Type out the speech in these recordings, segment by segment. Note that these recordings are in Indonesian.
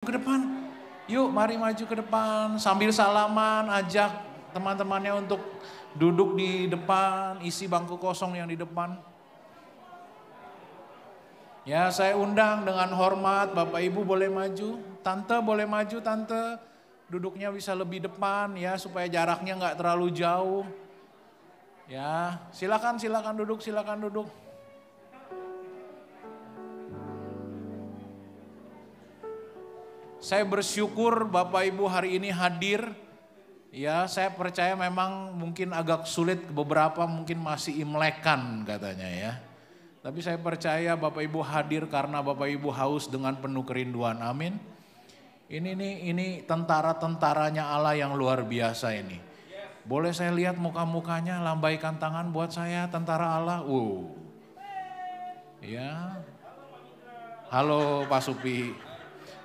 Ke depan, yuk mari maju ke depan sambil salaman, ajak teman-temannya untuk duduk di depan, isi bangku kosong yang di depan. Ya, saya undang dengan hormat, Bapak Ibu boleh maju, Tante boleh maju, Tante duduknya bisa lebih depan ya supaya jaraknya nggak terlalu jauh. Ya, silakan duduk, silakan duduk. Saya bersyukur Bapak Ibu hari ini hadir. Ya, saya percaya memang mungkin agak sulit, beberapa mungkin masih imlekan katanya ya. Tapi saya percaya Bapak Ibu hadir karena Bapak Ibu haus dengan penuh kerinduan. Amin. Ini tentara-tentaranya Allah yang luar biasa ini. Boleh saya lihat muka-mukanya, lambaikan tangan buat saya tentara Allah. Ya. Halo Pak Supi.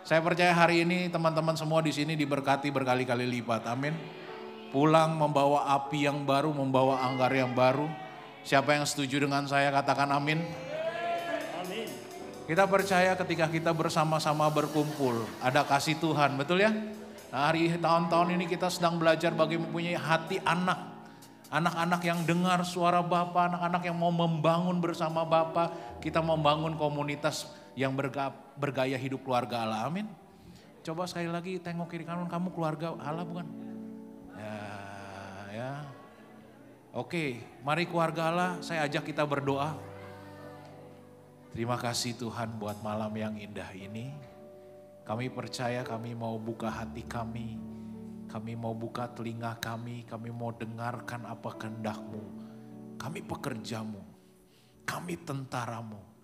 Saya percaya hari ini teman-teman semua di sini diberkati berkali-kali lipat. Amin. Pulang membawa api yang baru, membawa anggar yang baru. Siapa yang setuju dengan saya katakan amin. Amin. Kita percaya ketika kita bersama-sama berkumpul, ada kasih Tuhan, betul ya? Nah, hari tahun-tahun ini kita sedang belajar bagaimana mempunyai hati anak. Anak-anak yang dengar suara Bapa, anak-anak yang mau membangun bersama Bapa. Kita membangun komunitas yang bergaya hidup keluarga Allah, amin. Coba sekali lagi tengok kiri kanan, kamu keluarga Allah bukan? Ya. Oke, mari keluarga Allah, saya ajak kita berdoa. Terima kasih Tuhan buat malam yang indah ini. Kami percaya kami mau buka hati kami mau buka telinga kami mau dengarkan apa kehendak-Mu. Kami pekerja-Mu, kami tentara-Mu.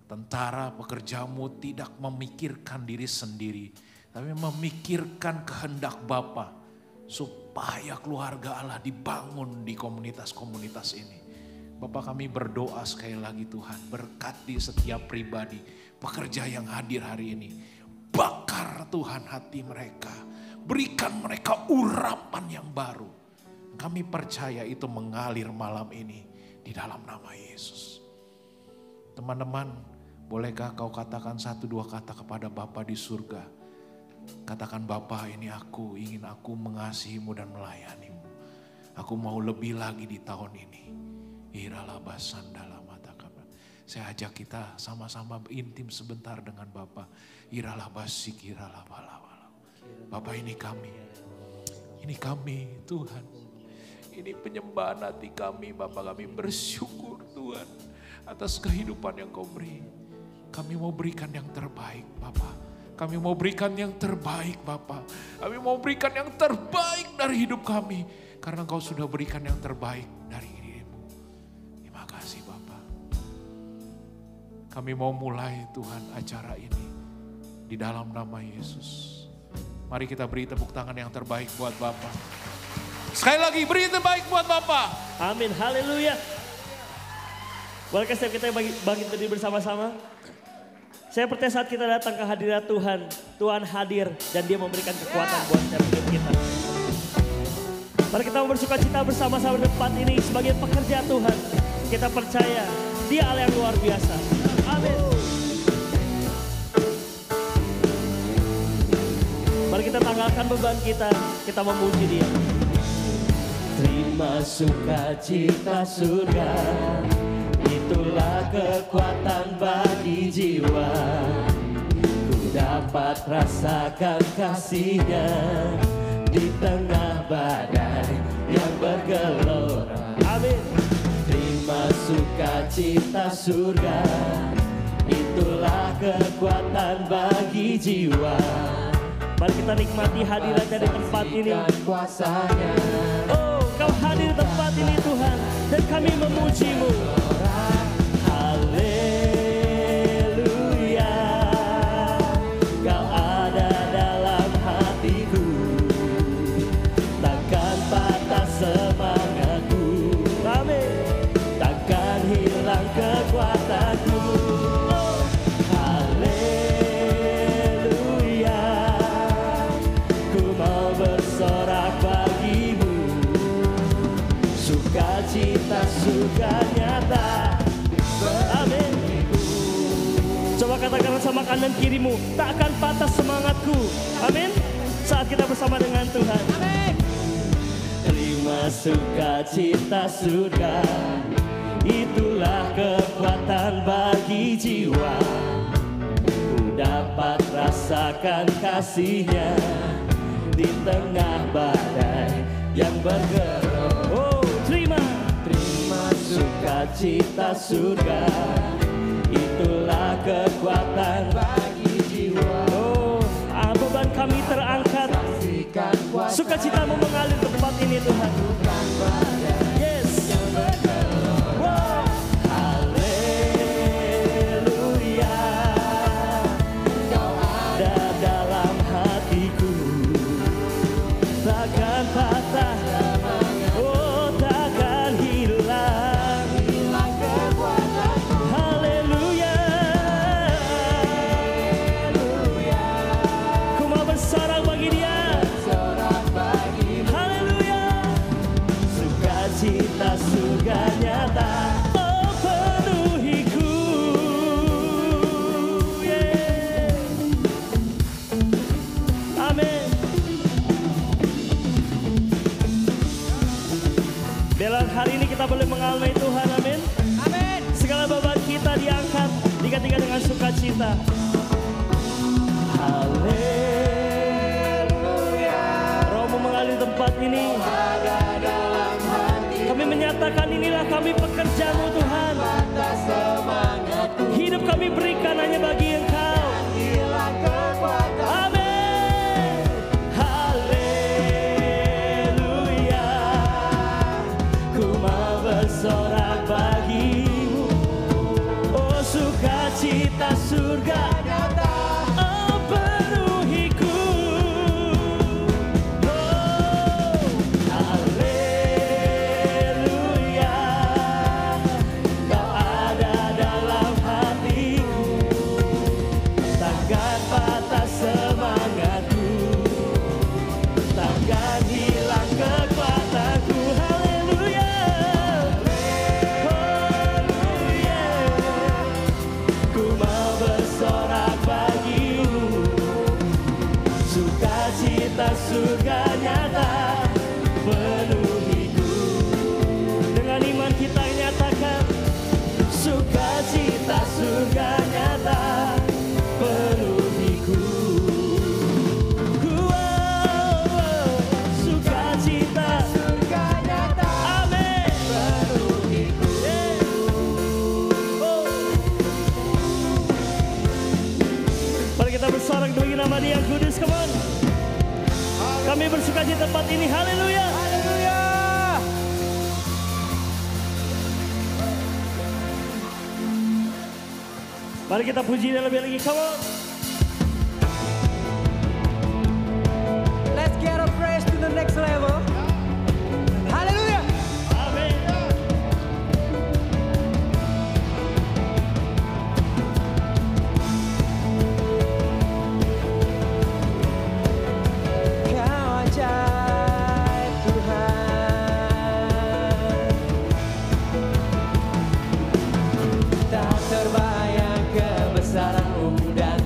Tentara pekerjamu tidak memikirkan diri sendiri, tapi memikirkan kehendak Bapa supaya keluarga Allah dibangun di komunitas-komunitas ini. Bapak kami berdoa sekali lagi Tuhan, berkati setiap pribadi, pekerja yang hadir hari ini. Bakar Tuhan hati mereka, berikan mereka urapan yang baru. Kami percaya itu mengalir malam ini di dalam nama Yesus. Teman-teman, bolehkah kau katakan 1-2 kata kepada Bapa di surga? Katakan, Bapa, ini ingin aku mengasihi-Mu dan melayani-Mu. Aku mau lebih lagi di tahun ini. Saya ajak kita sama-sama intim sebentar dengan Bapa. Bapa, ini kami Tuhan. Ini penyembahan hati kami, Bapa, kami bersyukur Tuhan atas kehidupan yang Kau beri. Kami mau berikan yang terbaik Bapa. Kami mau berikan yang terbaik Bapa. Kami mau berikan yang terbaik dari hidup kami. Karena Kau sudah berikan yang terbaik dari diri-Mu. Terima kasih Bapa. Kami mau mulai Tuhan acara ini di dalam nama Yesus. Mari kita beri tepuk tangan yang terbaik buat Bapa. Sekali lagi beri yang terbaik buat Bapa. Amin, haleluya. Bolehkah kita bangkit berdiri bersama-sama? Saya percaya saat kita datang ke hadirat Tuhan, Tuhan hadir dan Dia memberikan kekuatan buat setiap hidup kita. Mari kita bersuka cita bersama-sama di tempat ini sebagai pekerja Tuhan. Kita percaya Dia Allah yang luar biasa. Amin. Mari kita tanggalkan beban kita memuji Dia. Terima sukacita surga, itulah kekuatan bagi jiwa. Ku dapat rasakan kasih-Nya di tengah badai yang bergelora. Amin. Terima sukacita surga, itulah kekuatan bagi jiwa. Mari kita nikmati hadirat-Nya di tempat ini. Oh, Kau hadir di tempat ini Tuhan, dan kami memuji-Mu. Haleluya, Kau ada dalam hatiku, takkan patah semangatku. Amin. Takkan hilang kekuatanku. Oh, haleluya, ku mau bersorak bagimu. Sukacita suka nyata. Amin. Coba katakan Katakan sama kanan kirimu, tak akan patah semangatku. Amin. Saat kita bersama dengan Tuhan. Amin. Terima sukacita surga, itulah kekuatan bagi jiwa. Ku dapat rasakan kasih-Nya di tengah badai yang bergerak. Oh, terima sukacita surga, itulah kekuatan bagi jiwa. Oh, beban kami terangkat, sukacitamu mengalir ke tempat ini Tuhan. Yes. Wow. Haleluya, Kau ada dalam hatiku, takkan patah, oh takkan hilang. Haleluya, ku mau bersorak bagi Dia. Cita surga nyata, oh penuhiku. Yeah. Amin. Dalam hari ini kita boleh mengalami Tuhan, amin. Amin. Segala beban kita diangkat, digantikan dengan sukacita. Haleluya. Rohmu mengalir tempat ini. Kami menyatakan inilah kami pekerjamu Tuhan. Hidup kami berikan hanya bagi Engkau. Amin. Haleluya, ku mau bersorak bagimu. Oh sukacita surga nyata, oh penuhiku. Surga nyata penuhiku. Dengan iman kita nyatakan, sukacita surga nyata penuhiku. Sukacita surga nyata, amin, penuhiku. Mari kita bersorak bagi nama Dia yang kudus, come on. Kami bersuka di tempat ini, haleluya. Haleluya. Mari kita puji Dia lebih lagi, come on. Let's get a praise to the next level. Haleluya. Amin. Kau ajaib Tuhan, tak terbayang kebesaran-Mu dan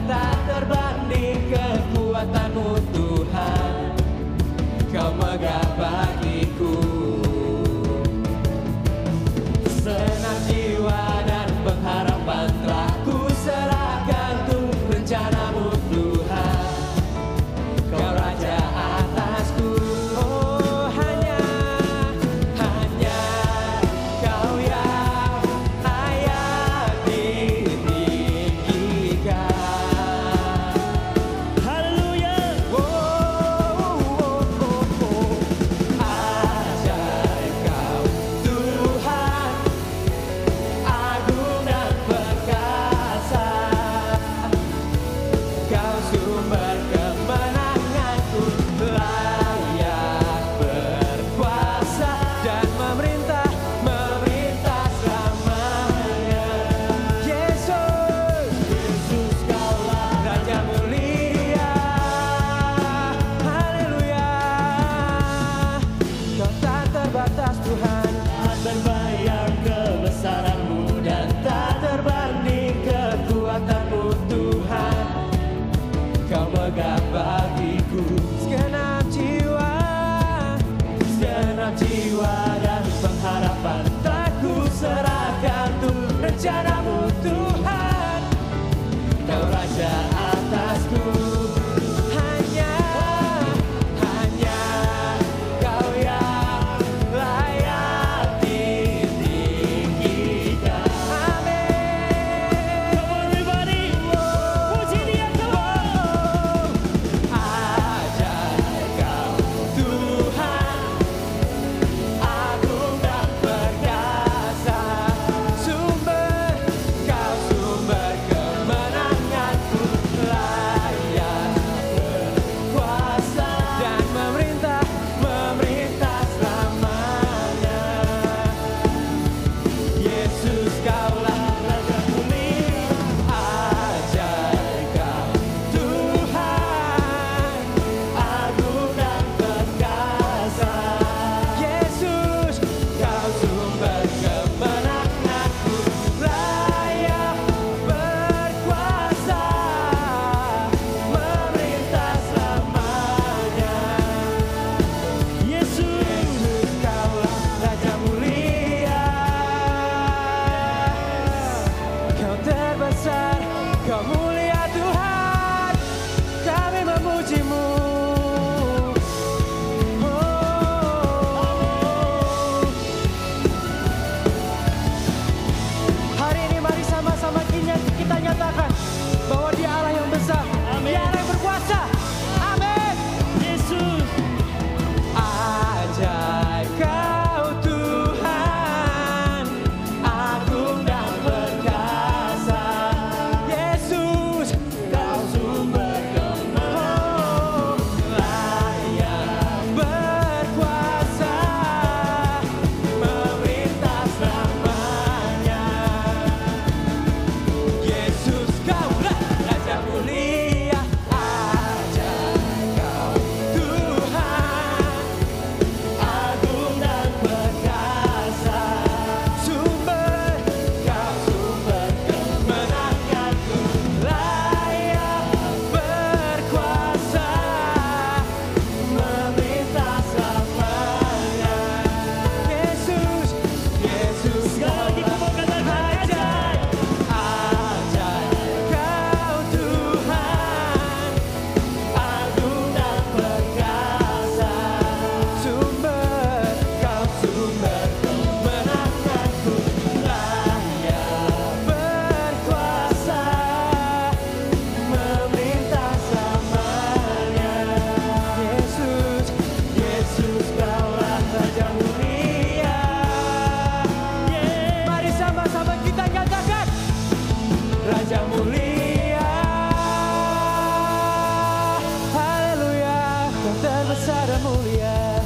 besar dan mulia.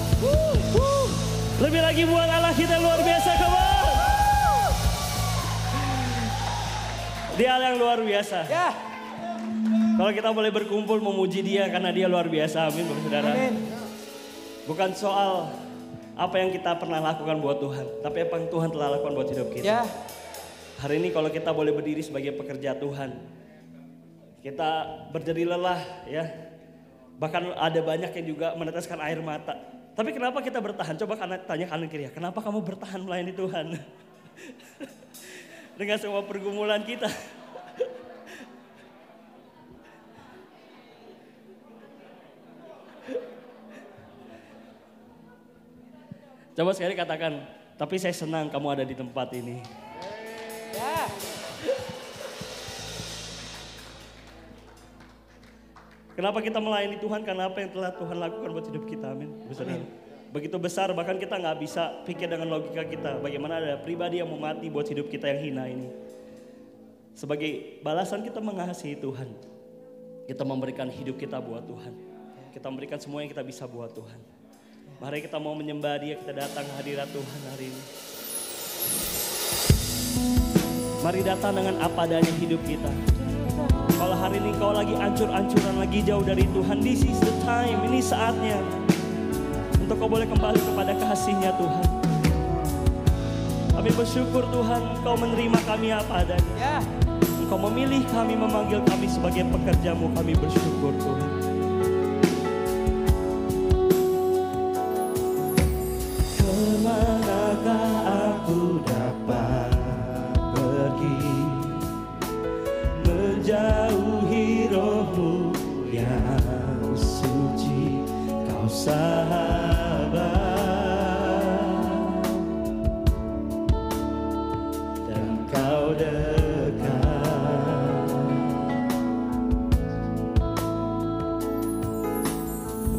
Lebih lagi buat Allah kita luar biasa, come on. Dia Allah yang luar biasa. Ya. Kalau kita boleh berkumpul memuji dia karena dia luar biasa, amin Bapak Saudara. Amin. Bukan soal apa yang kita pernah lakukan buat Tuhan, tapi apa yang Tuhan telah lakukan buat hidup kita. Ya. Hari ini kalau kita boleh berdiri sebagai pekerja Tuhan, kita berjadi lelah ya. Bahkan ada banyak yang juga meneteskan air mata. Tapi kenapa kita bertahan? Coba tanya kanan kiri ya, kenapa kamu bertahan melayani Tuhan? Dengan semua pergumulan kita. Coba sekali katakan, tapi saya senang kamu ada di tempat ini. Ya. Kenapa kita melayani Tuhan? Karena apa yang telah Tuhan lakukan buat hidup kita, amin. Begitu besar, bahkan kita nggak bisa pikir dengan logika kita. Bagaimana ada pribadi yang mau mati buat hidup kita yang hina ini. Sebagai balasan kita mengasihi Tuhan. Kita memberikan hidup kita buat Tuhan. Kita memberikan semua yang kita bisa buat Tuhan. Mari kita mau menyembah dia, kita datang ke hadirat Tuhan hari ini. Mari datang dengan apa adanya hidup kita. Kalau hari ini kau lagi ancur-ancuran, lagi jauh dari Tuhan, this is the time, ini saatnya. Untuk kau boleh kembali kepada kasih-Nya Tuhan. Kami bersyukur Tuhan, kau menerima kami apa adanya. Ya. Engkau memilih kami, memanggil kami sebagai pekerja-Mu, kami bersyukur Tuhan. Kemanakah aku dapat pergi, menjauhi roh-Mu yang suci, kau sahabat, dan kau dekat.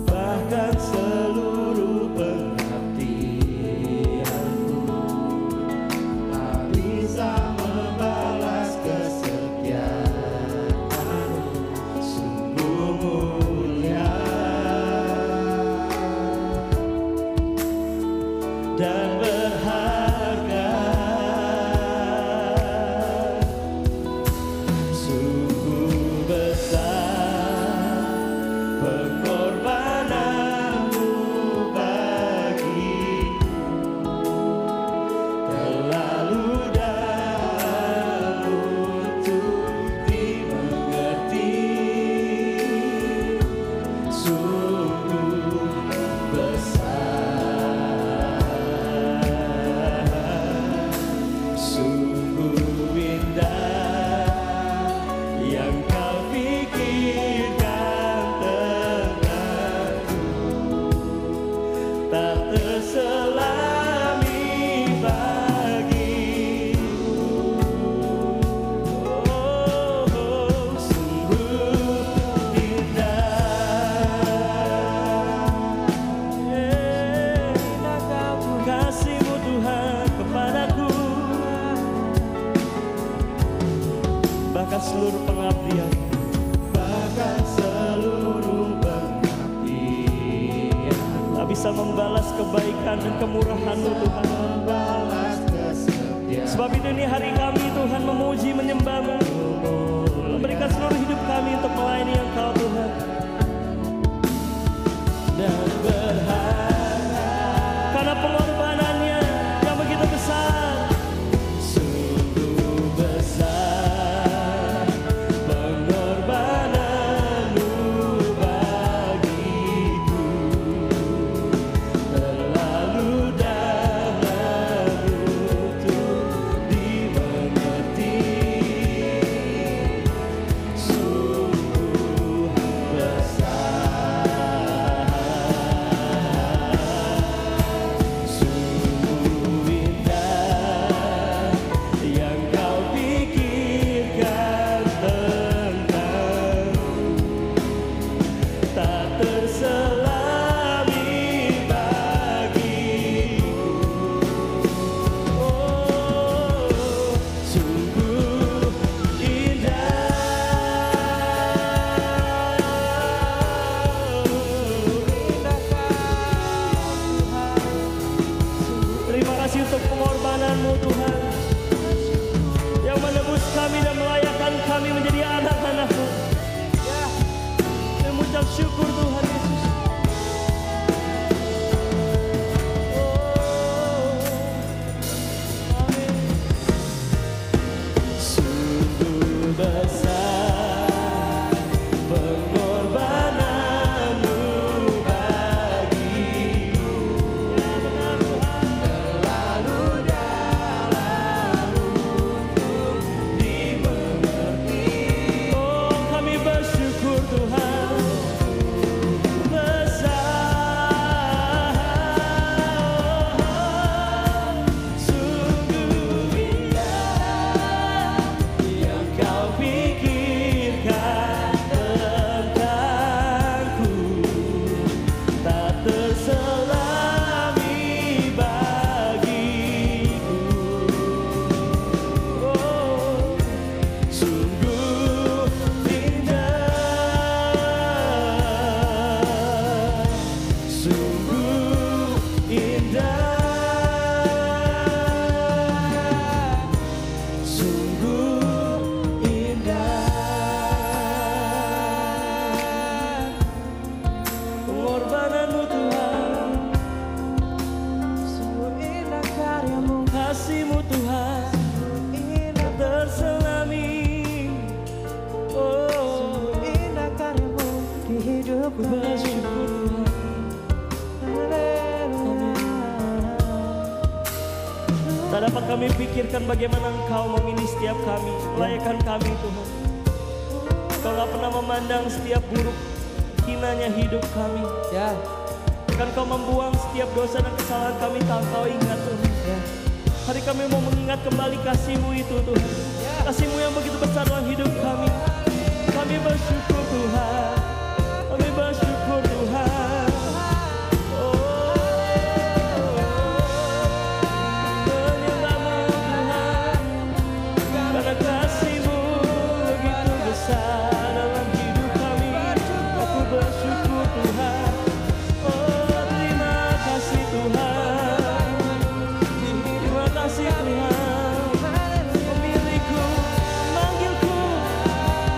Bahkan seluruh pengabdianku tak bisa membalas kesetiaan-Mu, sungguh mulia dan berharga. Sungguh besar pengorbanan-Mu bagiku, terlalu dalam untuk dimengerti. Sungguh besar, sungguh indah yang kau pikirkan tentangku, tak terselami bagiku. Oh, sungguh indah, kasih-Mu Tuhan kepadaku. Bahkan seluruh pengabdian, bahkan seluruh pengabdian, tak bisa membalas kebaikan dan kemurahan-Mu Tuhan. Sebab itu ini hari kami Tuhan memuji, menyembah-Mu, memberikan seluruh hidup kami untuk melayani Engkau Tuhan. Dan berharap karena pengorbanannya yang begitu besar. Sungguh besar pengorbanan-Mu bagiku, terlalu dalam untuk dimengerti. Sungguh besar, sungguh indah yang kau pikirkan tentangku, tak terselami bagiku. Oh, sungguh indah, bersyukur Tuhan Yesus. Sungguh besar pengorbananmu bagiku, terlalu dalam untuk dimengerti. Oh, kami bersyukur Tuhan, besar, sungguh indah yang kau pikirkan tentangku, tak terselami bagiku. Oh, sungguh indah, sungguh indah, sungguh indah. Pengorbananmu Tuhan, Sungguh indah karyamu, kasihmu Tuhan, tak terselami. Oh, indah karyamu di hidupku. bersyukur Tuhan. Tak dapat kami pikirkan bagaimana Engkau memilih setiap kami, melayakkan kami Tuhan. Engkau gak pernah memandang setiap buruk, hinanya hidup kami. Ya, Bahkan Kau membuang setiap dosa dan kesalahan kami tak Kau ingat Tuhan. ya, Hari kami mau mengingat kembali kasih-Mu itu Tuhan. Kasih-Mu yang begitu besar dalam hidup kami. Kami bersyukur Tuhan. Kami bersyukur Tuhan. Menyembah-Mu Tuhan. Karena kasih-Mu begitu besar dalam hidup kami. Aku bersyukur Tuhan. Oh, terima kasih Tuhan. Terima kasih Tuhan. Pemilikku, manggilku,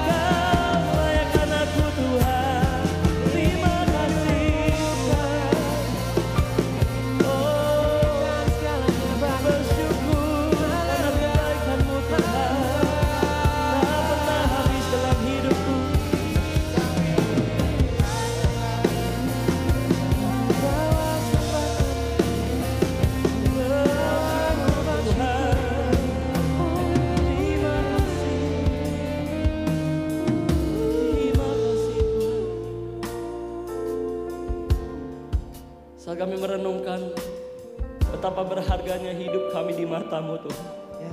Kau melayakkan aku Tuhan. Terima kasih Tuhan. Oh, bersyukur karena kebaikan-Mu Tuhan. Tak pernah habis dalam hidupku. Saat kami merenungkan betapa berharganya hidup kami di mata-Mu Tuhan. ya.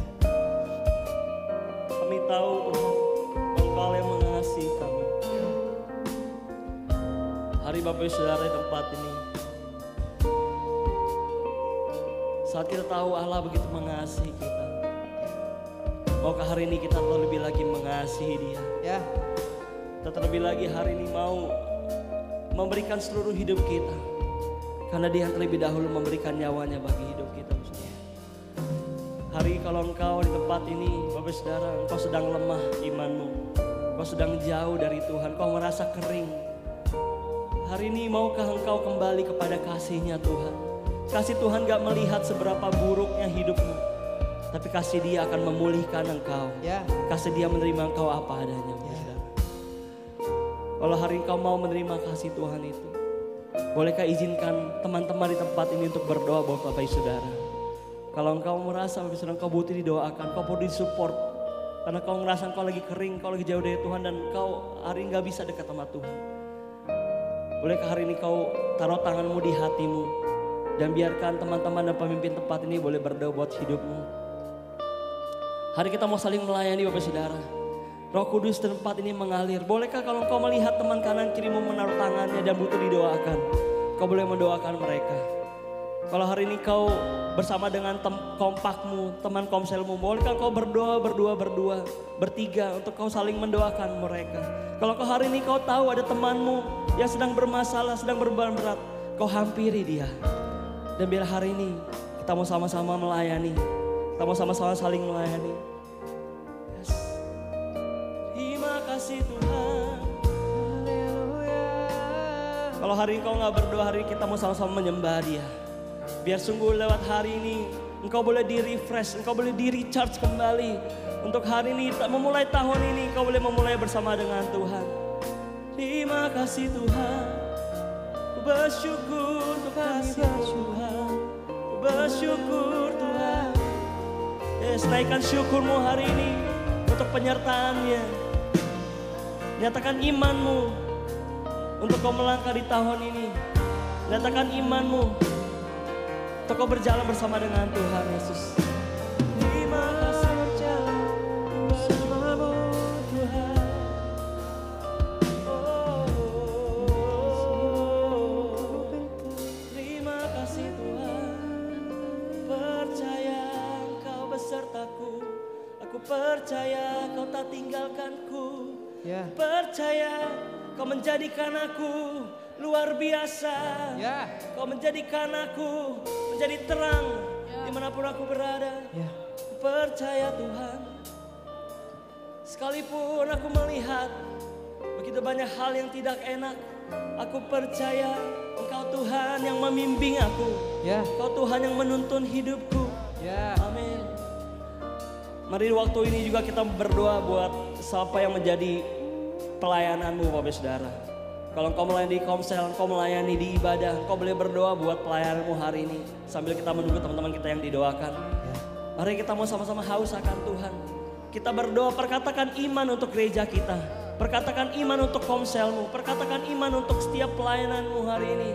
Kami tahu Tuhan, Engkau yang mengasihi kami. Hari Bapak Ibu Saudara di tempat ini, saat kita tahu Allah begitu mengasihi kita, maukah hari ini kita lebih lagi mengasihi Dia? Ya, Kita terlebih lagi hari ini mau memberikan seluruh hidup kita, karena Dia yang terlebih dahulu memberikan nyawanya bagi hidup kita. Saudara. Hari kalau engkau di tempat ini, Bapak Saudara, engkau sedang lemah imanmu, engkau sedang jauh dari Tuhan, engkau merasa kering. Hari ini maukah engkau kembali kepada kasih-Nya Tuhan? Kasih Tuhan gak melihat seberapa buruknya hidupmu, tapi kasih Dia akan memulihkan engkau. ya. Kasih Dia menerima engkau apa adanya, Bapak Saudara. Kalau hari engkau mau menerima kasih Tuhan itu, bolehkah izinkan teman-teman di tempat ini untuk berdoa buat Bapak Ibu Saudara. Kalau engkau merasa Bapak Ibu Saudara engkau butuh didoakan, engkau perlu disupport. Karena kau ngerasa engkau lagi kering, kau lagi jauh dari Tuhan dan engkau hari ini gak bisa dekat sama Tuhan. Bolehkah hari ini kau taruh tanganmu di hatimu dan biarkan teman-teman dan pemimpin tempat ini boleh berdoa buat hidupmu. Hari kita mau saling melayani Bapak Saudara. Roh Kudus di tempat ini mengalir. Bolehkah kalau kau melihat teman kanan kirimu menaruh tangannya dan butuh didoakan, kau boleh mendoakan mereka. Kalau hari ini kau bersama dengan kompakmu, teman komselmu, bolehkah kau berdoa berdua, bertiga untuk kau saling mendoakan mereka. Kalau kau hari ini kau tahu ada temanmu yang sedang bermasalah, sedang berbeban berat, kau hampiri dia. Dan biar hari ini kita mau sama-sama melayani, kita mau sama-sama saling melayani. Yes. Terima kasih Tuhan. Haleluya. Kalau hari ini kau nggak berdoa, hari ini kita mau sama-sama menyembah Dia. Biar sungguh lewat hari ini engkau boleh di-refresh, engkau boleh di-recharge kembali. Untuk hari ini, memulai tahun ini, engkau boleh memulai bersama dengan Tuhan. Terima kasih Tuhan, ku bersyukur untuk kasih Tuhan, ku bersyukur Tuhan. Yes, naikkan syukurmu hari ini untuk penyertaannya. Nyatakan imanmu untuk kau melangkah di tahun ini. Nyatakan imanmu untuk kau berjalan bersama dengan Tuhan Yesus. Terima kasih berjalan bersamamu Tuhan. Terima kasih Tuhan. Percaya Engkau besertaku. Aku percaya Kau tak tinggalkanku. Percaya Kau menjadikan aku luar biasa. Kau menjadikan aku menjadi terang dimanapun aku berada. Aku percaya Tuhan. Sekalipun aku melihat begitu banyak hal yang tidak enak, aku percaya Engkau Tuhan yang membimbing aku. Engkau Tuhan yang menuntun hidupku. Amin. Mari waktu ini juga kita berdoa buat siapa yang menjadi pelayananmu Bapak Saudara. Kalau engkau melayani di komsel, engkau melayani di ibadah, engkau boleh berdoa buat pelayananmu hari ini. Sambil kita menunggu teman-teman kita yang didoakan. Mari kita mau sama-sama haus akan Tuhan. Kita berdoa, perkatakan iman untuk gereja kita. Perkatakan iman untuk komselmu, perkatakan iman untuk setiap pelayananmu hari ini.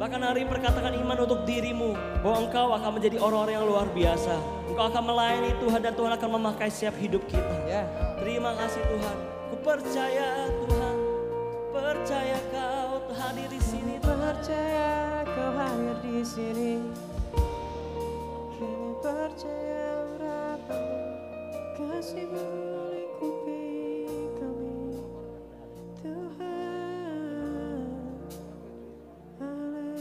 Bahkan hari ini perkatakan iman untuk dirimu, bahwa engkau akan menjadi orang-orang yang luar biasa. Engkau akan melayani Tuhan dan Tuhan akan memakai setiap hidup kita. Terima kasih Tuhan. Ku percaya Tuhan, percaya Kau hadir di sini. Percaya Kau hadir di sini. Kami percaya urapanmu, kasih-Mu melingkupi kami, Tuhan. Haleluya.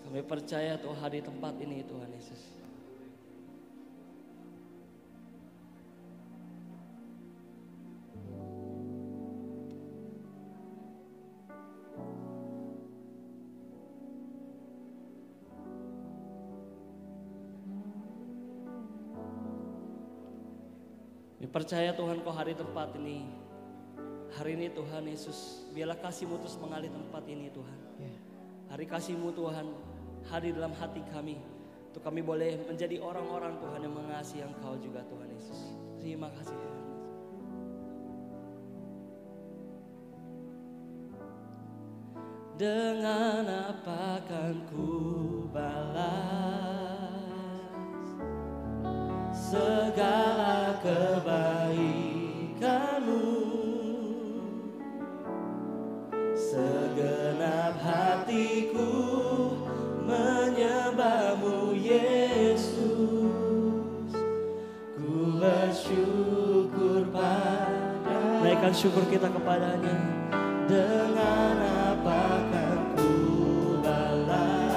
Kami percaya Tuhan hadir di tempat ini Tuhan Yesus. Kami percaya Tuhan Kau hadir di tempat ini. Hari ini Tuhan Yesus, biarlah kasih-Mu terus mengalir tempat ini Tuhan. Hari kasih-Mu Tuhan hadir dalam hati kami. Untuk kami boleh menjadi orang-orang Tuhan yang mengasihi Engkau juga Tuhan Yesus. Terima kasih Tuhan. Dengan apa kan ku balas segala kebaikan-Mu, segenap hatiku menyembah-Mu Yesus. Ku bersyukur pada, naikkan syukur kita kepadanya. Dengan apa kan ku balas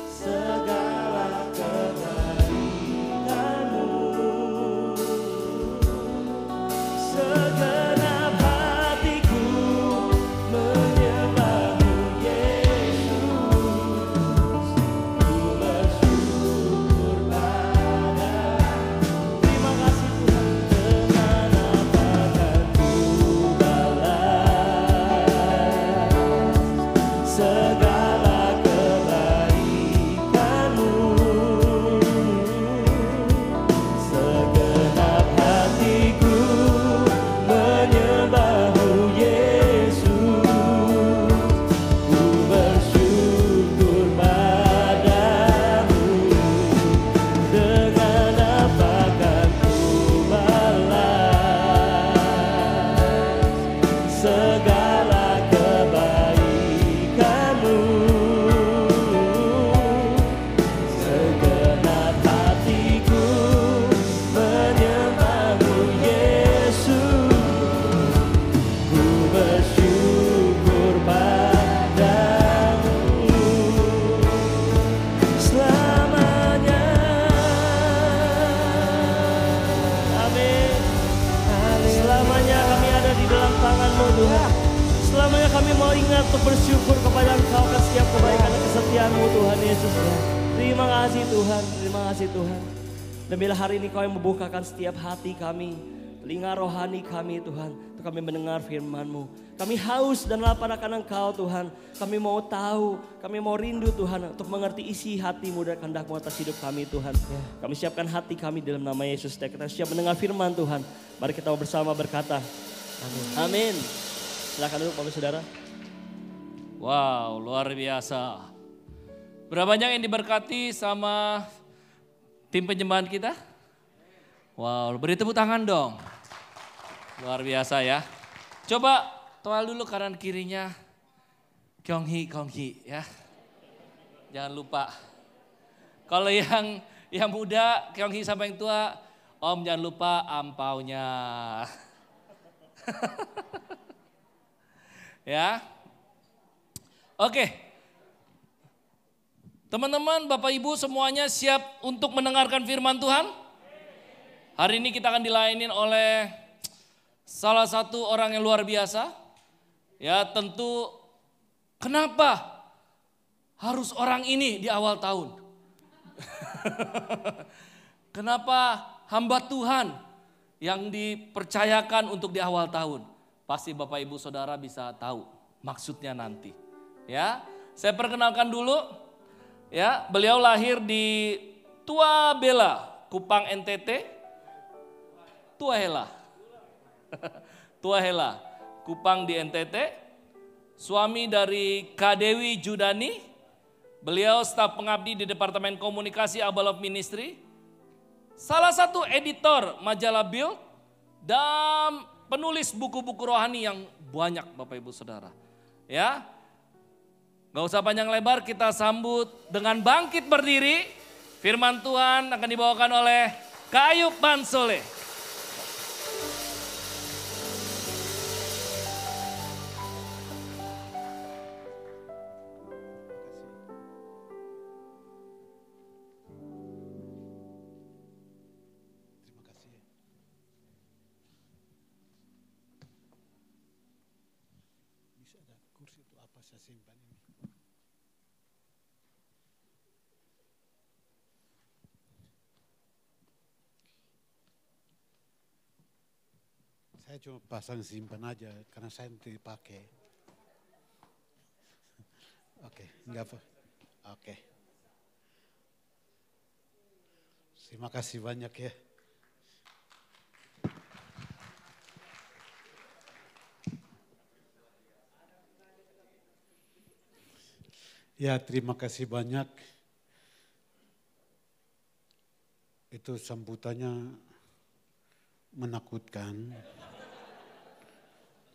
segala kebaikan-Mu, segenap hatiku menyembah-Mu Yesus. Ku bersyukur pada, terima kasih Tuhan. Dengan apa kan ku balas Tuhan Yesus ya. Terima kasih Tuhan, terima kasih Tuhan. Dan bila hari ini Kau yang membukakan setiap hati kami, telinga rohani kami Tuhan, untuk kami mendengar firman-Mu. Kami haus dan lapar akan Engkau Tuhan. Kami mau tahu, kami mau rindu Tuhan untuk mengerti isi hati-Mu dan kehendak-Mu atas hidup kami Tuhan. Kami siapkan hati kami dalam nama Yesus. Dan kita siap mendengar firman Tuhan. Mari kita bersama berkata, amin. Amin. Silakan duduk Bapak Saudara. Wow, luar biasa. Berapa banyak yang diberkati sama tim penyembahan kita? Wow, beri tepuk tangan dong. Luar biasa ya. Coba toal dulu kanan kirinya. Kyonghi ya. Jangan lupa. Kalau yang muda, Kyonghi sampai yang tua, Om jangan lupa ampaunya. Ya. Oke. Teman-teman, Bapak Ibu semuanya siap untuk mendengarkan firman Tuhan? Hari ini kita akan dilayani oleh salah satu orang yang luar biasa. Ya, tentu kenapa harus orang ini di awal tahun? Kenapa hamba Tuhan yang dipercayakan untuk di awal tahun? Pasti Bapak Ibu Saudara bisa tahu maksudnya nanti. Ya, saya perkenalkan dulu. Ya, beliau lahir di Tua Bela, Kupang NTT. Tua Hela, Kupang di NTT. Suami dari Kadewi Judani. Beliau staf pengabdi di Departemen Komunikasi Abal of Ministry. Salah satu editor majalah Build dan penulis buku-buku rohani yang banyak Bapak Ibu Saudara. Ya, gak usah panjang lebar, kita sambut dengan bangkit berdiri. Firman Tuhan akan dibawakan oleh Kak Ayub Bansole. Saya cuma pasang simpan aja karena saya nanti dipakai. Oke, enggak apa. Oke. Terima kasih banyak ya. Ya, terima kasih banyak. Itu sambutannya menakutkan.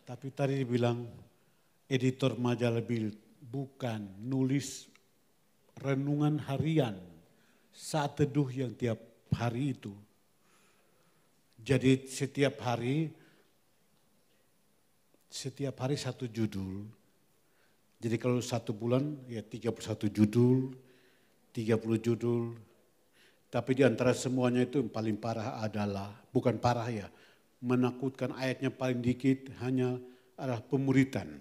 Tapi tadi dibilang editor majalah Build, bukan nulis renungan harian saat teduh yang tiap hari itu. Jadi setiap hari satu judul. Jadi kalau 1 bulan ya 31 judul, 30 judul. Tapi di antara semuanya itu yang paling parah adalah, bukan parah ya, menakutkan ayatnya paling dikit hanya adalah pemuritan.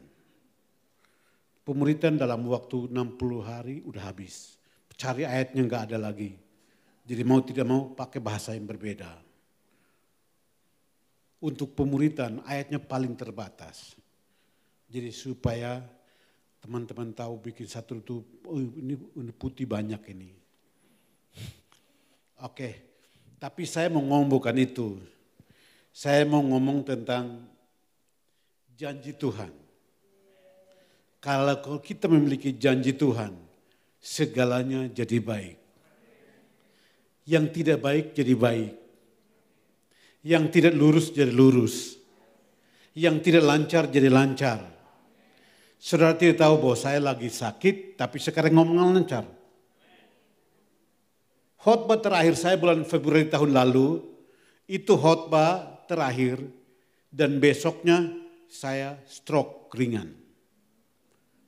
Pemuritan dalam waktu 60 hari udah habis. Cari ayatnya enggak ada lagi. Jadi mau tidak mau pakai bahasa yang berbeda. Untuk pemuritan ayatnya paling terbatas. Jadi supaya teman-teman tahu bikin satu itu, oh ini putih banyak ini. Oke, tapi saya mau ngomong bukan itu. Saya mau ngomong tentang janji Tuhan. Kalau kita memiliki janji Tuhan, segalanya jadi baik. Yang tidak baik jadi baik. Yang tidak lurus jadi lurus. Yang tidak lancar jadi lancar. Saudara tidak tahu bahwa saya lagi sakit, tapi sekarang ngomong lancar. Khotbah terakhir saya bulan Februari tahun lalu, itu khotbah terakhir dan besoknya saya stroke ringan.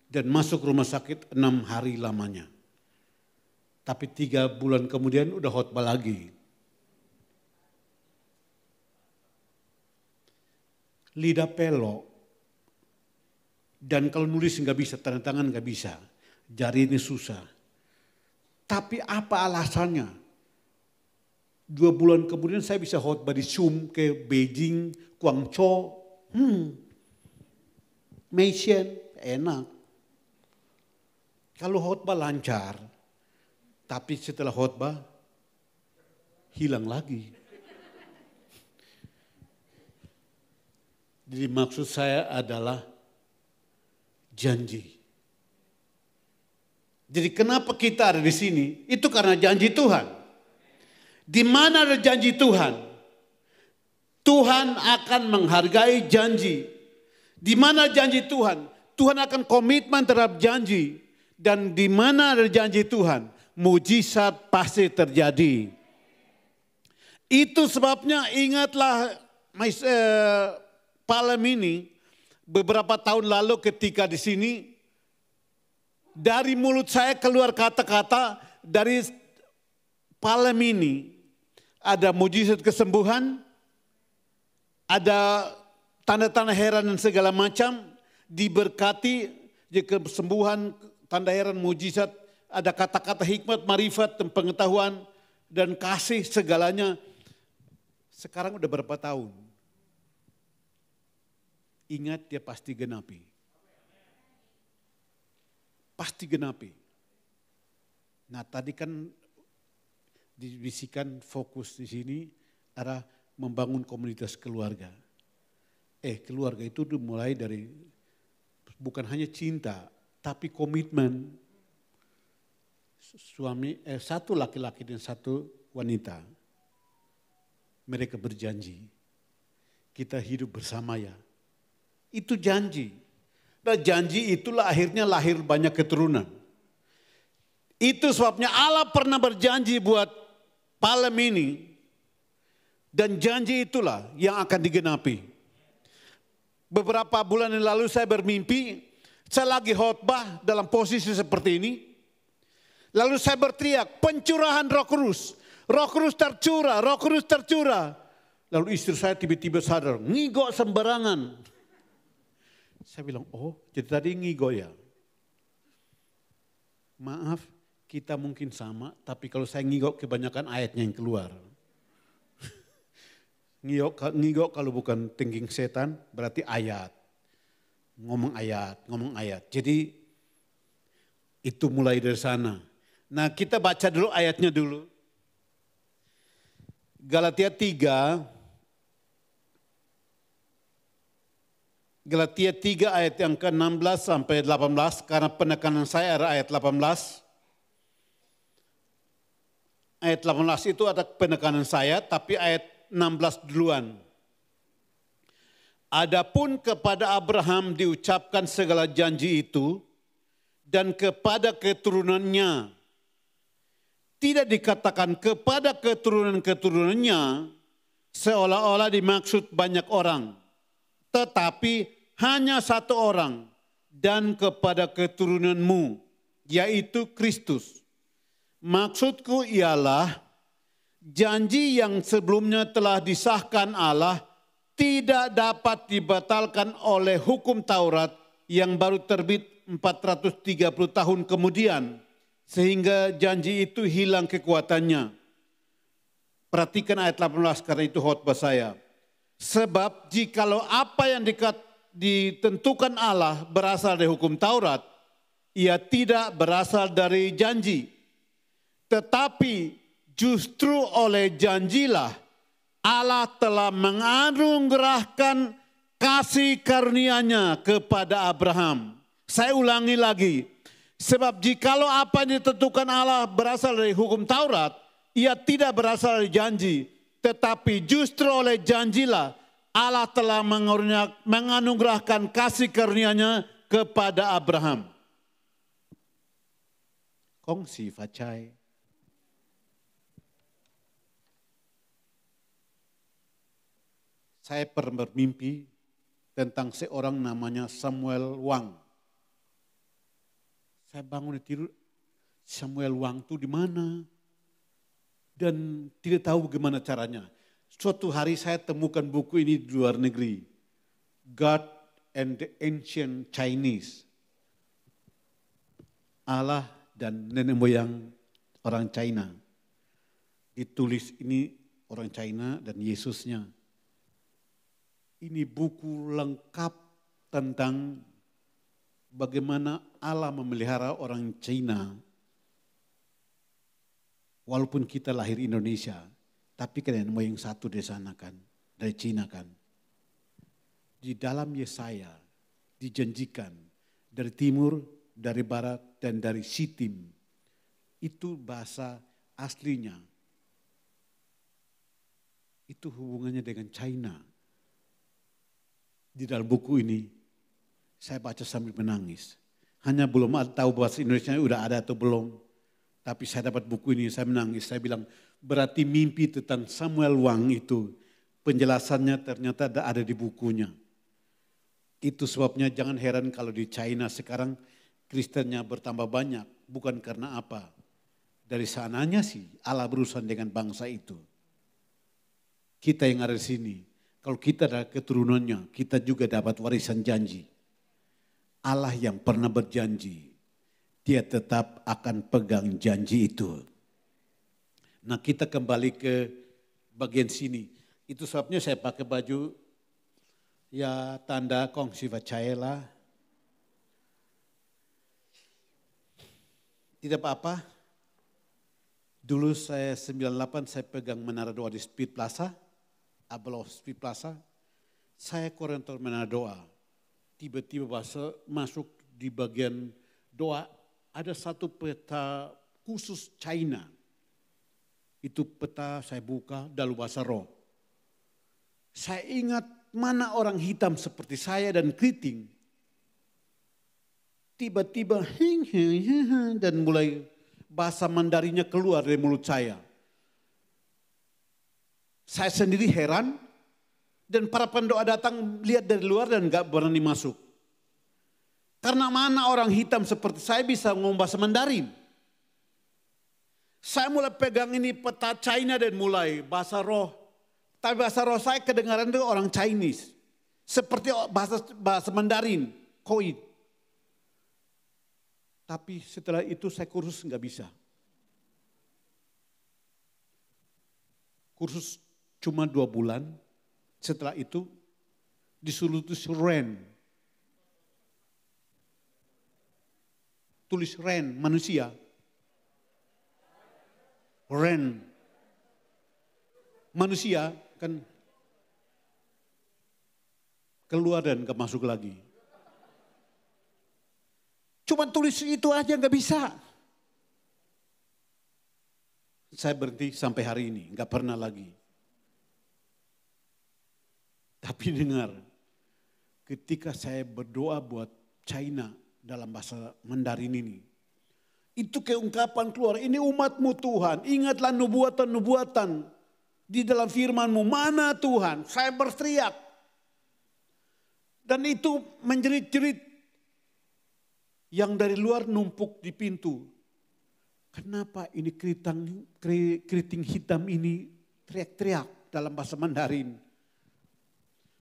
Dan masuk rumah sakit 6 hari lamanya. Tapi 3 bulan kemudian udah khotbah lagi. Lidah pelok. Dan kalau nulis nggak bisa, tanda tangan nggak bisa. Jari ini susah. Tapi apa alasannya? 2 bulan kemudian saya bisa khotbah di Zoom ke Beijing, Guangzhou. Mission, enak. Kalau khotbah lancar, tapi setelah khotbah hilang lagi. Jadi maksud saya adalah janji. Jadi kenapa kita ada di sini? Itu karena janji Tuhan. Di mana ada janji Tuhan? Tuhan akan menghargai janji. Di mana janji Tuhan? Tuhan akan komitmen terhadap janji. Dan di mana ada janji Tuhan? Mujizat pasti terjadi. Itu sebabnya ingatlah Palem ini beberapa tahun lalu ketika di sini dari mulut saya keluar kata-kata dari Palem ini ada mujizat kesembuhan, ada tanda-tanda heran dan segala macam, diberkati kesembuhan, tanda heran, mujizat, ada kata-kata hikmat, marifat, dan pengetahuan dan kasih segalanya. Sekarang udah berapa tahun? Ingat dia pasti genapi. Pasti genapi. Nah tadi kan dibisikan fokus di sini adalah membangun komunitas keluarga. Keluarga itu dimulai dari bukan hanya cinta, tapi komitmen. Satu laki-laki dan satu wanita. Mereka berjanji, kita hidup bersama ya. Itu janji. Dan janji itulah akhirnya lahir banyak keturunan. Itu sebabnya Allah pernah berjanji buat Palem ini. Dan janji itulah yang akan digenapi. Beberapa bulan yang lalu saya bermimpi, saya lagi khotbah dalam posisi seperti ini. Lalu saya berteriak, pencurahan Roh Kudus. Roh Kudus tercurah, Roh Kudus tercurah. Lalu istri saya tiba-tiba sadar, ngigok sembarangan. Saya bilang, oh jadi tadi ngigok ya. Maaf, kita mungkin sama, tapi kalau saya ngigok kebanyakan ayatnya yang keluar. Ngigok kalau bukan thinking setan berarti ayat. Ngomong ayat. Jadi itu mulai dari sana. Nah kita baca dulu ayatnya dulu. Galatia 3 ayat yang ke-16 sampai 18 karena penekanan saya ada ayat 18. Ayat 18 itu ada penekanan saya tapi ayat 16 duluan. Adapun kepada Abraham diucapkan segala janji itu dan kepada keturunannya. Tidak dikatakan kepada keturunan-keturunannya seolah-olah dimaksud banyak orang. Tetapi hanya satu orang dan kepada keturunanmu yaitu Kristus. Maksudku ialah janji yang sebelumnya telah disahkan Allah tidak dapat dibatalkan oleh hukum Taurat yang baru terbit 430 tahun kemudian. Sehingga janji itu hilang kekuatannya. Perhatikan ayat 18 karena itu khotbah saya. Sebab jikalau apa yang ditentukan Allah berasal dari hukum Taurat, ia tidak berasal dari janji. Tetapi justru oleh janjilah Allah telah menganugerahkan kasih karunia-Nya kepada Abraham. Saya ulangi lagi. Sebab jikalau apa yang ditentukan Allah berasal dari hukum Taurat, ia tidak berasal dari janji. Tetapi justru oleh janjilah Allah telah menganugerahkan kasih karunia-Nya kepada Abraham. Kongsi facai. Saya pernah bermimpi tentang seorang namanya Samuel Wang. Saya bangun tidur, Samuel Wang itu di mana? Dan tidak tahu bagaimana caranya. Suatu hari saya temukan buku ini di luar negeri. God and the Ancient Chinese. Allah dan nenek moyang orang China. Ditulis ini orang China dan Yesusnya. Ini buku lengkap tentang bagaimana Allah memelihara orang China. Walaupun kita lahir Indonesia, tapi kan yang satu di sana kan, dari Cina kan. Di dalam Yesaya dijanjikan dari timur, dari barat, dan dari Sitim. Itu bahasa aslinya. Itu hubungannya dengan China. Di dalam buku ini, saya baca sambil menangis. Hanya belum tahu bahasa Indonesia udah ada atau belum. Tapi saya dapat buku ini, saya menangis. Saya bilang, berarti mimpi tentang Samuel Wang itu, penjelasannya ternyata ada di bukunya. Itu sebabnya jangan heran kalau di China sekarang Kristennya bertambah banyak. Bukan karena apa. Dari sananya sih Allah berurusan dengan bangsa itu. Kita yang ada di sini, kalau kita ada keturunannya, kita juga dapat warisan janji. Allah yang pernah berjanji, dia tetap akan pegang janji itu. Nah kita kembali ke bagian sini. Itu sebabnya saya pakai baju ya tanda kongsi percayalah. Tidak apa-apa. Dulu saya 98 saya pegang menara doa di Speed Plaza. Abel Speed Plaza. Saya koordinator menara doa. Tiba-tiba masuk di bagian doa. Ada satu peta khusus China. Itu peta saya buka dalam bahasa roh. Saya ingat mana orang hitam seperti saya dan keriting. Tiba-tiba dan mulai bahasa Mandarinya keluar dari mulut saya. Saya sendiri heran dan para pendoa datang lihat dari luar dan gak berani masuk. Karena mana orang hitam seperti saya bisa ngomong bahasa Mandarin. Saya mulai pegang ini peta China dan mulai bahasa roh. Tapi bahasa roh saya kedengaran itu orang Chinese. Seperti bahasa Mandarin, Koi. Tapi setelah itu saya kursus nggak bisa. Kursus cuma 2 bulan. Setelah itu disuruh tulis Ren. Tulis Ren, manusia. Ren. Manusia kan keluar dan gak masuk lagi. Cuma tulis itu aja gak bisa. Saya berhenti sampai hari ini, gak pernah lagi. Tapi dengar, ketika saya berdoa buat China dalam bahasa Mandarin ini, itu keungkapan keluar, ini umatmu Tuhan, ingatlah nubuatan-nubuatan di dalam firman-Mu, mana Tuhan? Saya berteriak. Dan itu menjerit-jerit yang dari luar numpuk di pintu. Kenapa ini keriting hitam ini teriak-teriak dalam bahasa Mandarin?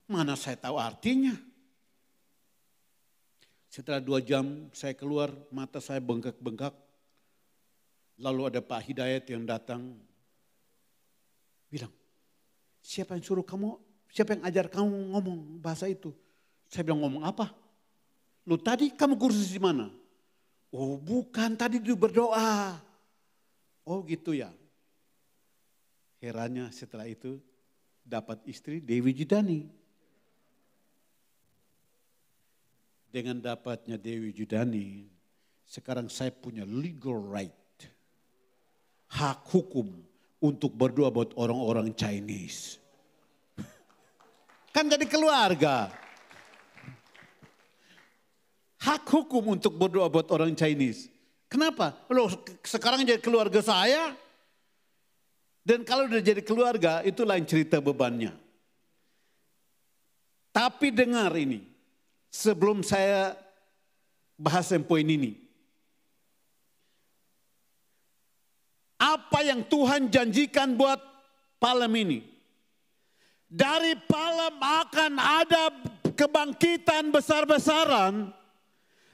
Mana saya tahu artinya. Setelah 2 jam saya keluar, mata saya bengkak-bengkak. Lalu ada Pak Hidayat yang datang. Bilang, siapa yang suruh kamu, siapa yang ajar kamu ngomong bahasa itu? Saya bilang, ngomong apa? Lu tadi kamu kursus di mana? Oh bukan, tadi dia berdoa. Oh gitu ya. Herannya setelah itu dapat istri Dewi Judani. Dengan dapatnya Dewi Judani, sekarang saya punya legal right. Hak hukum untuk berdoa buat orang-orang Chinese. Kan jadi keluarga. Hak hukum untuk berdoa buat orang Chinese. Kenapa? Loh, sekarang jadi keluarga saya. Dan kalau udah jadi keluarga, itu lain cerita bebannya. Tapi dengar ini, sebelum saya bahas yang poin ini. Apa yang Tuhan janjikan buat Palem ini? Dari Palem akan ada kebangkitan besar-besaran.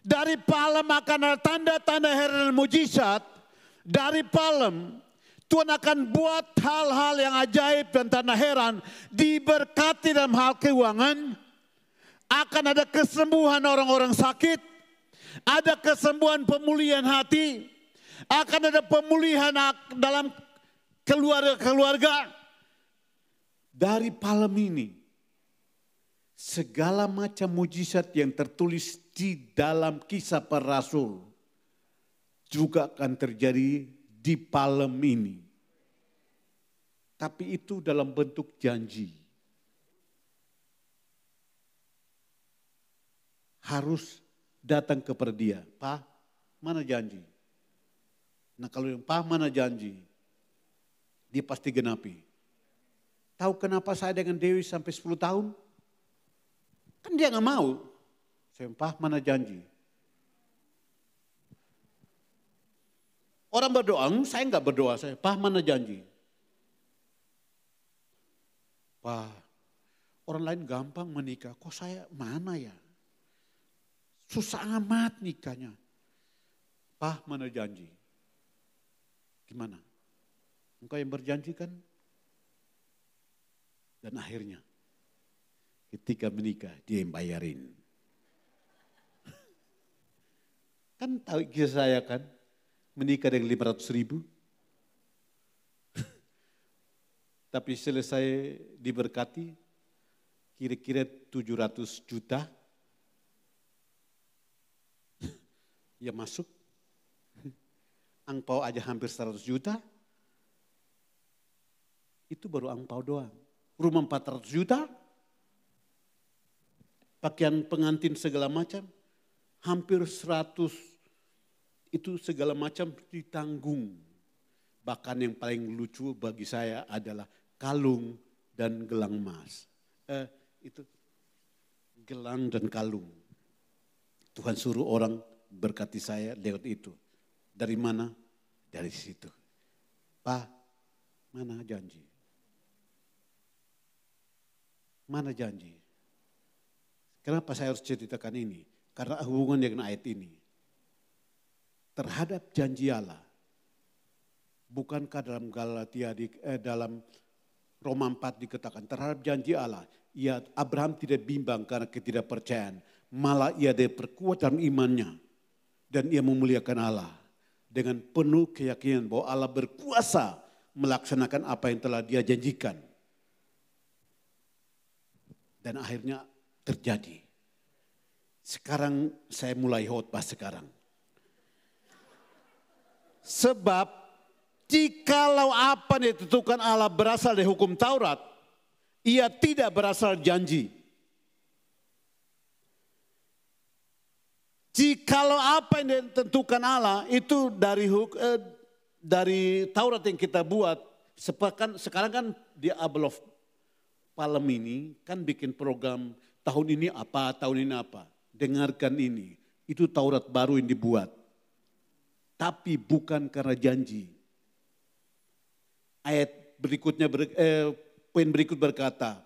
Dari Palem akan ada tanda-tanda heran dan mujizat. Dari Palem, Tuhan akan buat hal-hal yang ajaib dan tanah heran. Diberkati dalam hal keuangan. Akan ada kesembuhan orang-orang sakit. Ada kesembuhan pemulihan hati. Akan ada pemulihan dalam keluarga-keluarga. Dari Palem ini, segala macam mujizat yang tertulis di dalam Kisah Para Rasul juga akan terjadi di Palem ini. Tapi itu dalam bentuk janji. Harus datang kepada dia. Pak, mana janji? Nah kalau yang Pak mana janji? Dia pasti genapi. Tahu kenapa saya dengan Dewi sampai 10 tahun? Kan dia nggak mau. Saya Pak mana janji? Orang berdoa, saya nggak berdoa. Saya, Pak mana janji? Pak, orang lain gampang menikah. Kok saya mana ya? Susah amat nikahnya. Pak mana janji? Gimana? Engkau yang berjanji kan? Dan akhirnya ketika menikah dia yang bayarin. Kan tahu kisah saya kan? Menikah dengan 500.000. Tapi selesai diberkati, kira-kira 700 juta. Ya masuk. Angpau aja hampir 100 juta. Itu baru angpau doang. Rumah 400 juta. Pakaian pengantin segala macam. Hampir 100. Itu segala macam ditanggung. Bahkan yang paling lucu bagi saya adalah kalung dan gelang emas. Itu gelang dan kalung. Tuhan suruh orang berkati saya lewat itu. Dari mana? Dari situ. Pak, mana janji? Mana janji? Kenapa saya harus ceritakan ini? Karena hubungan dengan ayat ini. Terhadap janji Allah. Bukankah dalam Galatia dalam Roma 4 dikatakan terhadap janji Allah, Abraham tidak bimbang karena ketidakpercayaan, malah ia diperkuat dalam imannya dan ia memuliakan Allah dengan penuh keyakinan bahwa Allah berkuasa melaksanakan apa yang telah dia janjikan. Dan akhirnya terjadi. Sekarang saya mulai khotbah sekarang. Sebab jikalau apa yang ditentukan Allah berasal dari hukum Taurat, ia tidak berasal janji. Jikalau apa yang ditentukan Allah itu dari Taurat yang kita buat, sekarang kan di Abel of Palem ini kan bikin program tahun ini apa, tahun ini apa. Dengarkan ini, itu Taurat baru yang dibuat. Tapi bukan karena janji. Ayat berikutnya, poin berikut berkata,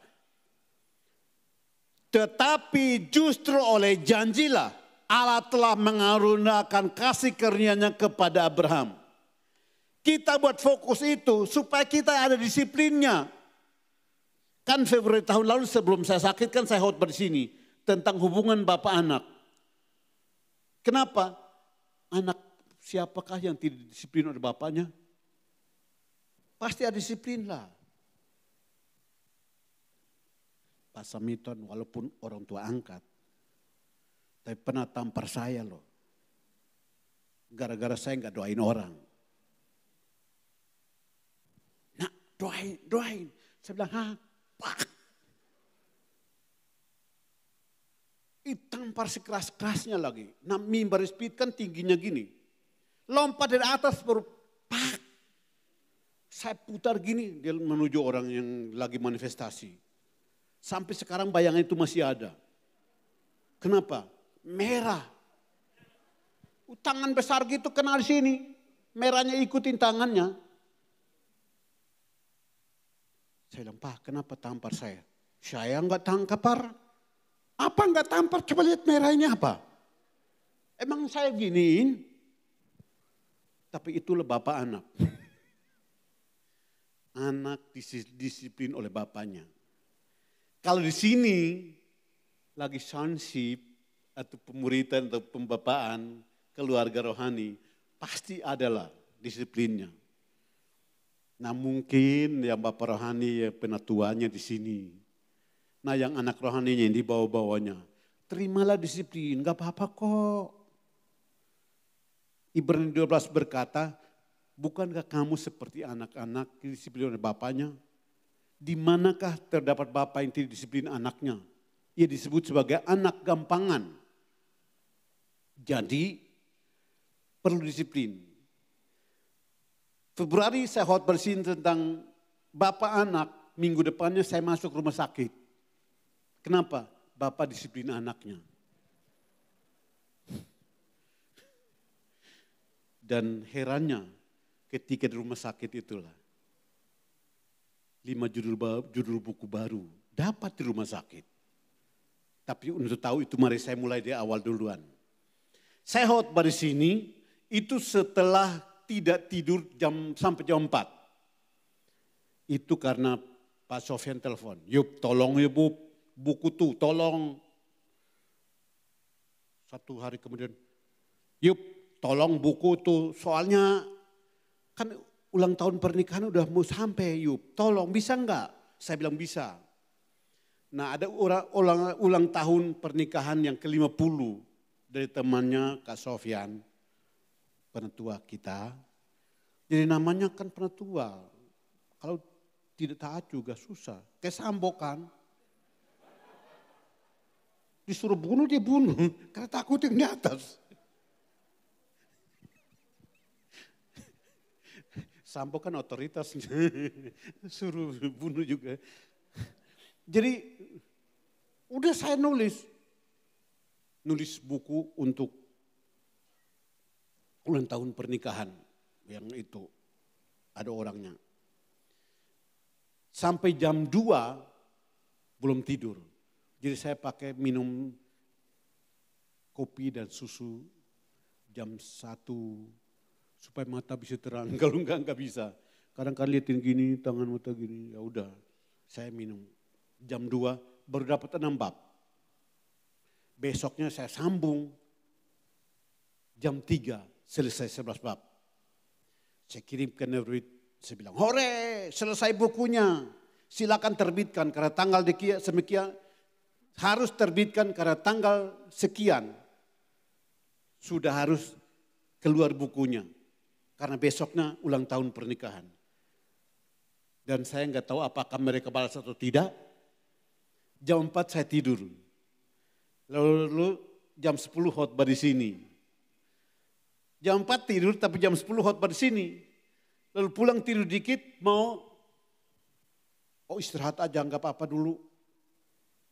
tetapi justru oleh janjilah Allah telah mengaruniakan kasih karunia-Nya kepada Abraham. Kita buat fokus itu supaya kita ada disiplinnya. Kan Februari tahun lalu sebelum saya sakit kan saya khotbah di sini tentang hubungan bapak anak. Kenapa? Anak siapakah yang tidak disiplin oleh bapaknya? Pasti ada disiplin lah. Pak Samiton walaupun orang tua angkat, tapi pernah tampar saya loh. Gara-gara saya nggak doain orang. Nah doain. Saya bilang, Pak. Tampar sekeras-kerasnya lagi. Nah mimbar speed kan tingginya gini. Lompat dari atas baru pak. Saya putar gini, dia menuju orang yang lagi manifestasi. Sampai sekarang bayangan itu masih ada. Kenapa? Merah. Tangan besar gitu kena di sini. Merahnya ikutin tangannya. Saya bilang, Pak kenapa tampar saya? Saya enggak tampar. Apa enggak tampar? Coba lihat merah ini apa? Emang saya giniin? Tapi itulah bapak anak. Anak disiplin oleh bapaknya. Kalau di sini lagi sonship atau pemuritan atau pembapaan keluarga rohani, pasti adalah disiplinnya. Nah mungkin yang bapak rohani ya penatuannya di sini. Nah yang anak rohaninya yang dibawa-bawanya, terimalah disiplin, gak apa-apa kok. Ibrani 12 berkata, bukankah kamu seperti anak-anak disiplin oleh bapaknya? Di manakah terdapat bapak yang tidak disiplin anaknya? Ia disebut sebagai anak gampangan. Jadi perlu disiplin. Februari saya khotbah bersin tentang bapak anak, minggu depannya saya masuk rumah sakit. Kenapa? Bapak disiplin anaknya. Dan herannya ketika di rumah sakit itulah 5 judul buku baru dapat di rumah sakit. Tapi untuk tahu itu mari saya mulai dari awal duluan. Saya khotbah di sini itu setelah tidak tidur sampai jam 4. Itu karena Pak Sofyan telepon, "Yup, tolong ya Bu, buku tuh tolong." Satu hari kemudian, "Yup, tolong buku tuh soalnya kan ulang tahun pernikahan udah mau sampai, Yup, tolong bisa enggak?" Saya bilang bisa. Nah ada ulang tahun pernikahan yang ke-50 dari temannya Kak Sofyan, penatua kita. Jadi namanya kan penatua, kalau tidak taat juga susah. Kayak Sambo kan, disuruh bunuh dia bunuh, karena takut yang di atas. Sambo kan otoritas, suruh bunuh juga. Jadi udah saya nulis buku untuk ulang tahun pernikahan yang itu ada orangnya. Sampai jam 2 belum tidur. Jadi saya pakai minum kopi dan susu jam 1 supaya mata bisa terang. Kalau enggak bisa. Kadang-kadang liatin gini, tangan mata gini, ya udah saya minum. Jam 2 baru dapat 6 bab. Besoknya saya sambung. Jam 3 selesai 11 bab. Saya kirim ke Neurwit, saya bilang, "Hore, selesai bukunya. Silakan terbitkan karena tanggal sekian harus terbitkan karena tanggal sekian sudah harus keluar bukunya. Karena besoknya ulang tahun pernikahan." Dan saya nggak tahu apakah mereka balas atau tidak. Jam 4 saya tidur. Lalu jam 10 khotbah di sini. Jam 4 tidur tapi jam 10 khotbah di sini. Lalu pulang tidur dikit mau istirahat aja nggak apa-apa dulu.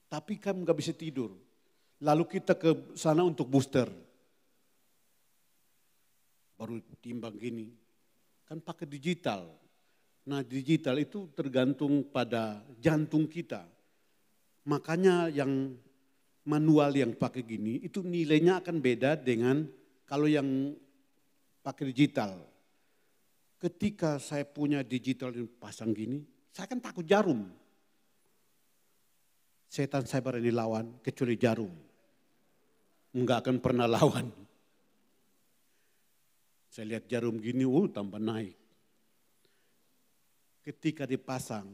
Tapi kan nggak bisa tidur. Lalu kita ke sana untuk booster. Baru timbang gini. Kan pakai digital. Nah digital itu tergantung pada jantung kita. Makanya yang manual yang pakai gini itu nilainya akan beda dengan kalau yang pakai digital. Ketika saya punya digital yang pasang gini, saya kan takut jarum. Setan saya berani lawan kecuali jarum. Enggak akan pernah lawan. Saya lihat jarum gini, tambah naik. Ketika dipasang,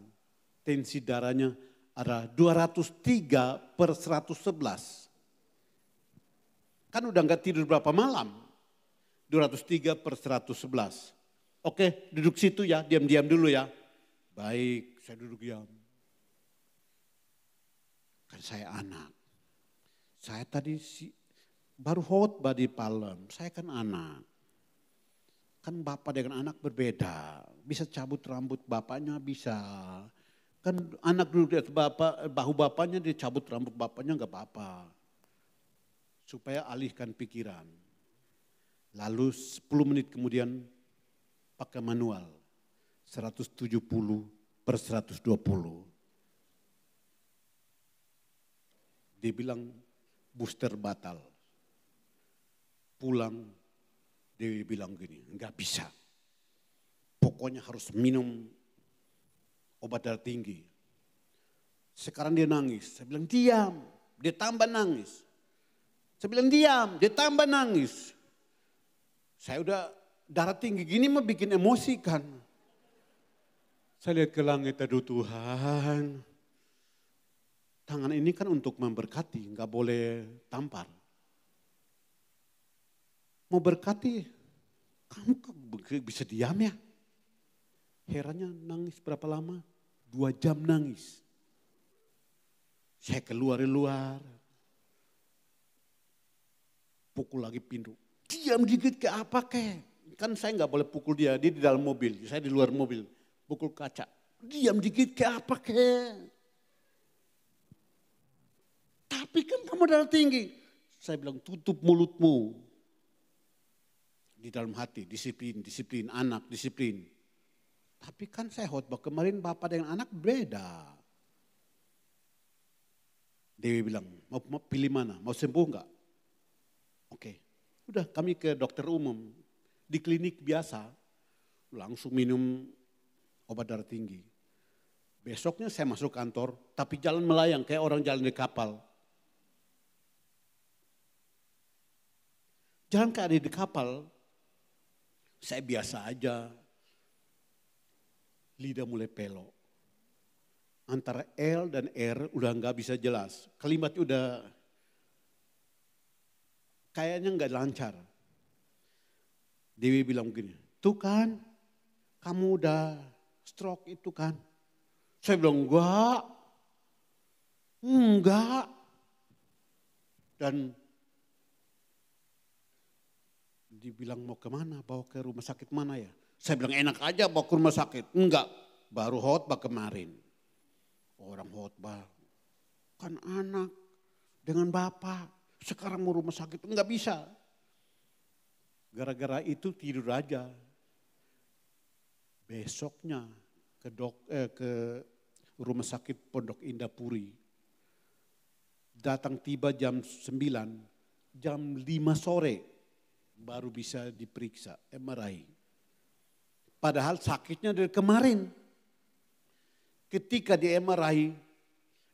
tensi darahnya ada 203/111. Kan udah enggak tidur berapa malam. 203/111. Oke, duduk situ ya, diam-diam dulu ya. Baik, saya duduk diam. Kan saya anak. Saya tadi baru khotbah di Palem, saya kan anak. Kan bapak dengan anak berbeda. Bisa cabut rambut bapaknya bisa. Kan anak duduk di atas bahu bapaknya, dia cabut rambut bapaknya enggak apa-apa. Supaya alihkan pikiran. Lalu 10 menit kemudian pakai manual 170/120. Dia bilang booster batal. Pulang Dewi bilang gini, enggak bisa. Pokoknya harus minum obat darah tinggi. Sekarang dia nangis. Saya bilang diam, dia tambah nangis. Saya bilang diam, dia tambah nangis. Saya udah darah tinggi gini mah bikin emosi kan. Saya lihat ke langit, aduh Tuhan. Tangan ini kan untuk memberkati, enggak boleh tampar. Mau berkati, kamu bisa diam ya? Herannya nangis berapa lama? 2 jam nangis. Saya keluar, pukul lagi pintu. Diam dikit ke apa ke? Kan saya nggak boleh pukul dia di dalam mobil, saya di luar mobil. Pukul kaca, diam dikit ke apa ke? Tapi kan kamu darah tinggi. Saya bilang tutup mulutmu. Di dalam hati, disiplin, anak, disiplin. Tapi kan saya khotbah kemarin bapak dengan anak beda. Dewi bilang, mau pilih mana? Mau sembuh enggak? Oke, udah kami ke dokter umum. Di klinik biasa, langsung minum obat darah tinggi. Besoknya saya masuk kantor, tapi jalan melayang kayak orang jalan di kapal. Jalan kayak di kapal, saya biasa aja. Lidah mulai pelok. Antara L dan R udah nggak bisa jelas. Kalimat udah kayaknya nggak lancar. Dewi bilang begini, tuh kan kamu udah stroke itu kan. Saya bilang enggak. Dan dibilang mau kemana, bawa ke rumah sakit mana ya? Saya bilang enak aja bawa ke rumah sakit. Enggak, baru khotbah kemarin. Orang khotbah, kan anak dengan bapak. Sekarang mau rumah sakit, enggak bisa. Gara-gara itu tidur aja. Besoknya ke rumah sakit Pondok Indah Puri. Datang tiba jam 9, jam 5 sore baru bisa diperiksa MRI. Padahal sakitnya dari kemarin. Ketika di MRI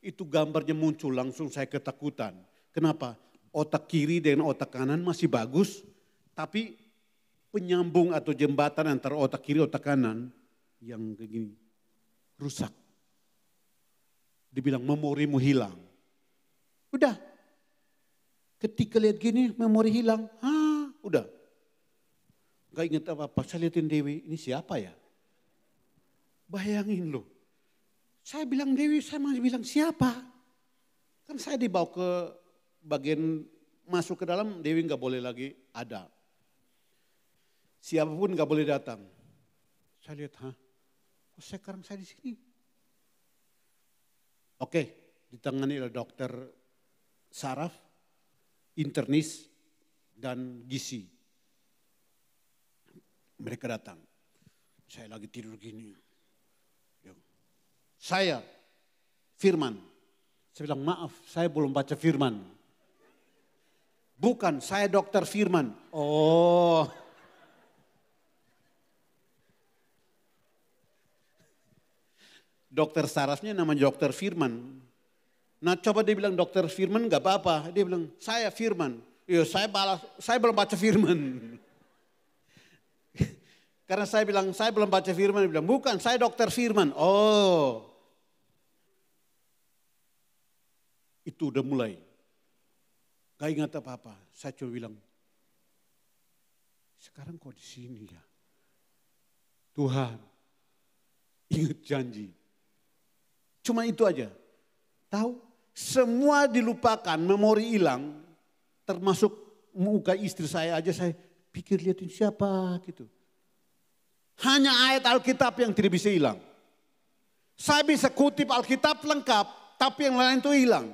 itu gambarnya muncul langsung saya ketakutan. Kenapa? Otak kiri dengan otak kanan masih bagus. Tapi penyambung atau jembatan antara otak kiri dan otak kanan yang begini rusak. Dibilang memorimu hilang. Udah. Ketika lihat gini memori hilang. Udah. Gak ingat apa-apa, saya lihatin Dewi, ini siapa ya? Bayangin loh. Saya bilang Dewi, saya masih bilang siapa? Kan saya dibawa ke bagian masuk ke dalam, Dewi gak boleh lagi ada. Siapapun gak boleh datang. Saya lihat, kok sekarang saya di sini? Oke, ditangani oleh dokter saraf, internis, dan gizi. Mereka datang, saya lagi tidur gini. Saya, Firman. Saya bilang maaf, saya belum baca Firman. Bukan, saya dokter Firman. Oh. Dokter sarafnya namanya dokter Firman. Nah coba dia bilang dokter Firman gak apa-apa. Dia bilang saya Firman. Iya saya belum baca Firman. Karena saya bilang, saya belum baca Firman. Dia bilang, bukan, saya dokter Firman. Oh. Itu udah mulai. Gak ingat apa-apa. Saya cuma bilang, sekarang kok di sini ya? Tuhan, ingat janji. Cuma itu aja. Tahu, semua dilupakan, memori hilang. Termasuk muka istri saya aja, saya pikir liatin siapa gitu. Hanya ayat Alkitab yang tidak bisa hilang. Saya bisa kutip Alkitab lengkap, tapi yang lain itu hilang.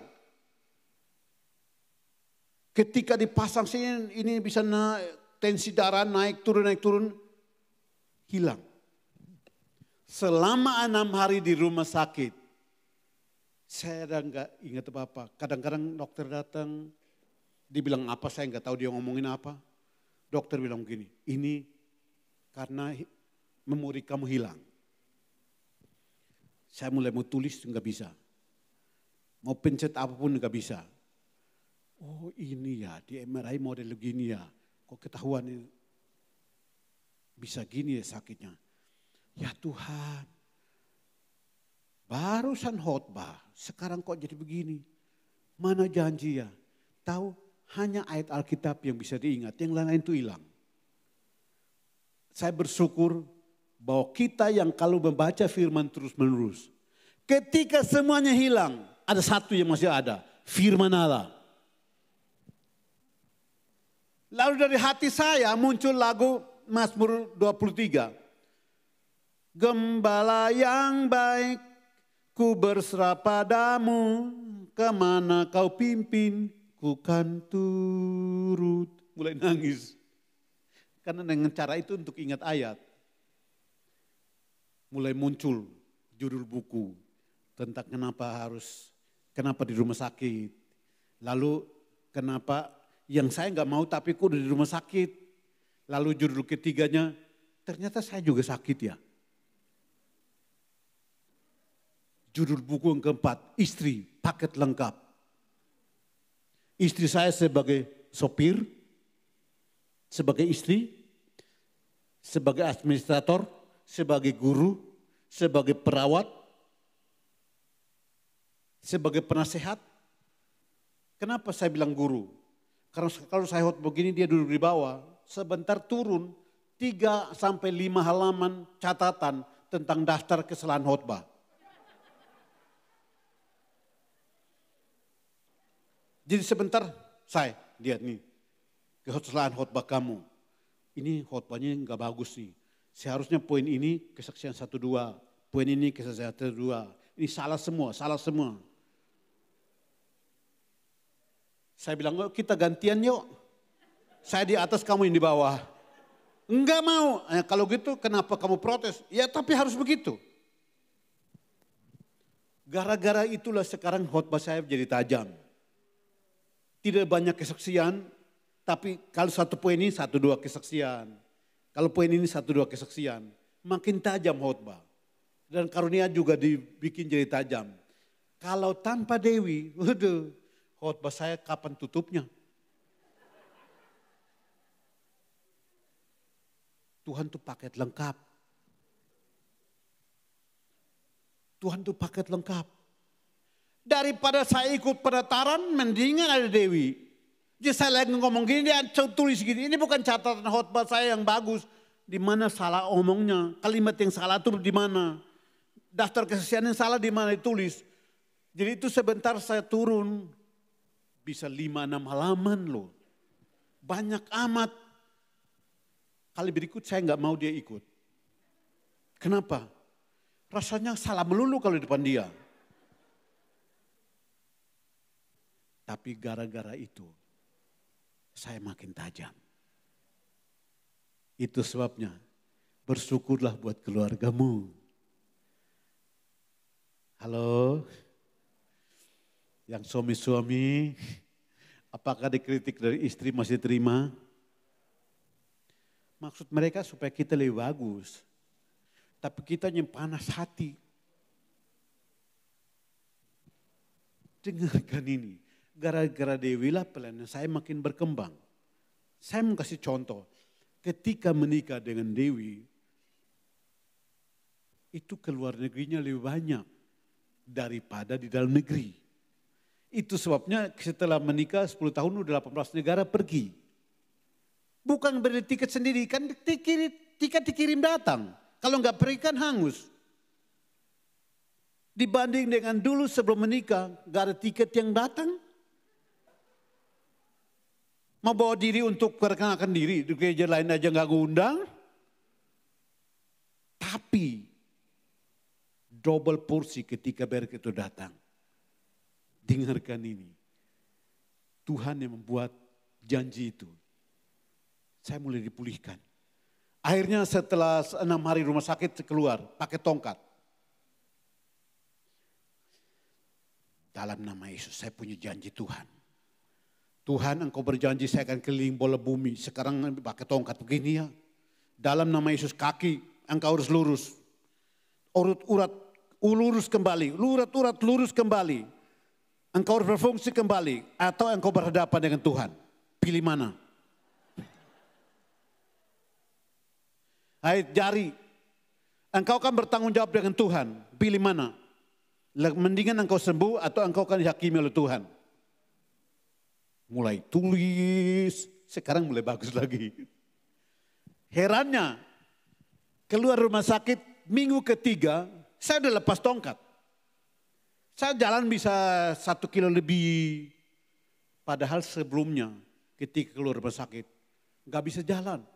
Ketika dipasang sini, ini bisa tensi darah naik turun, hilang. Selama 6 hari di rumah sakit, saya udah nggak ingat apa-apa. Kadang-kadang dokter datang, dia bilang apa, saya nggak tahu dia ngomongin apa. dokter bilang begini, ini karena memori kamu hilang. Saya mulai mau tulis nggak bisa. Mau pencet apapun nggak bisa. Oh ini ya, di MRI model gini ya. Kok ketahuan ini bisa gini ya sakitnya. Ya Tuhan, barusan khotbah, sekarang kok jadi begini. Mana janji ya? Tahu hanya ayat Alkitab yang bisa diingat, yang lain-lain itu hilang. Saya bersyukur bahwa kita yang kalau membaca firman terus menerus, ketika semuanya hilang, ada satu yang masih ada, firman Allah. Lalu dari hati saya muncul lagu Mazmur 23. Gembala yang baik, ku berserah padamu, kemana kau pimpin, ku kan turut. Mulai nangis. Karena dengan cara itu untuk ingat ayat. Mulai muncul judul buku tentang kenapa di rumah sakit. Lalu kenapa yang saya nggak mau tapi kok udah di rumah sakit. Lalu judul ketiganya, ternyata saya juga sakit ya. Judul buku yang keempat, istri paket lengkap. Istri saya sebagai sopir, sebagai istri, sebagai administrator, sebagai guru, sebagai perawat, sebagai penasehat. Kenapa saya bilang guru? Karena kalau saya khotbah begini dia duduk di bawah, sebentar turun 3 sampai 5 halaman catatan tentang daftar kesalahan khotbah. Jadi sebentar saya lihat nih kesalahan khotbah kamu. Ini khotbahnya nggak bagus nih. Seharusnya poin ini kesaksian 1, 2, poin ini kesaksian 1, 2. Ini salah semua, salah semua. Saya bilang, oh, kita gantian yuk. Saya di atas, kamu yang di bawah. Enggak mau. Kalau gitu kenapa kamu protes? Ya tapi harus begitu. Gara-gara itulah sekarang khotbah saya jadi tajam. Tidak banyak kesaksian, tapi kalau satu poin ini 1, 2 kesaksian. Kalau poin ini 1, 2 kesaksian. Makin tajam khotbah. Dan karunia juga dibikin jadi tajam. Kalau tanpa Dewi, waduh. Khotbah saya kapan tutupnya? Tuhan tuh paket lengkap. Tuhan tuh paket lengkap. Daripada saya ikut pendaftaran, mendingan ada Dewi. Jadi saya lagi ngomong gini, dia tulis gini. Ini bukan catatan khotbah saya yang bagus. Di mana salah omongnya, kalimat yang salah itu di mana. Daftar kesaksian yang salah di mana ditulis. Jadi itu sebentar saya turun. Bisa 5-6 halaman loh. Banyak amat. Kali berikut saya nggak mau dia ikut. Kenapa? Rasanya salah melulu kalau di depan dia. Tapi gara-gara itu saya makin tajam. Itu sebabnya bersyukurlah buat keluargamu. Halo? Yang suami-suami, apakah dikritik dari istri masih terima? Maksud mereka supaya kita lebih bagus. Tapi kita yang panas hati. Dengarkan ini, gara-gara Dewi lah pelayanan saya makin berkembang. Saya mau kasih contoh, ketika menikah dengan Dewi, itu keluar negerinya lebih banyak daripada di dalam negeri. Itu sebabnya setelah menikah 10 tahun udah 18 negara pergi. Bukan beli tiket sendiri, kan tiket dikirim datang. Kalau nggak pergi kan hangus. Dibanding dengan dulu sebelum menikah, nggak ada tiket yang datang. Mau bawa diri untuk perkenalkan diri, di gereja lain aja nggak ngundang. Tapi double porsi ketika berkat itu datang. Dengarkan ini. Tuhan yang membuat janji itu. Saya mulai dipulihkan. Akhirnya setelah 6 hari rumah sakit keluar pakai tongkat. Dalam nama Yesus saya punya janji Tuhan. Tuhan engkau berjanji saya akan keliling bola bumi. Sekarang pakai tongkat begini ya. Dalam nama Yesus kaki engkau harus lurus. Urat-urat lurus kembali. Urat-urat lurus kembali. Engkau harus berfungsi kembali. Atau engkau berhadapan dengan Tuhan. Pilih mana? Hai jari. Engkau akan bertanggung jawab dengan Tuhan. Pilih mana? Mendingan engkau sembuh atau engkau akan dihakimi oleh Tuhan. Mulai tulis, sekarang mulai bagus lagi. Herannya, keluar rumah sakit minggu ketiga, saya udah lepas tongkat. Saya jalan bisa 1 kilo lebih. Padahal sebelumnya ketika keluar rumah sakit, nggak bisa jalan.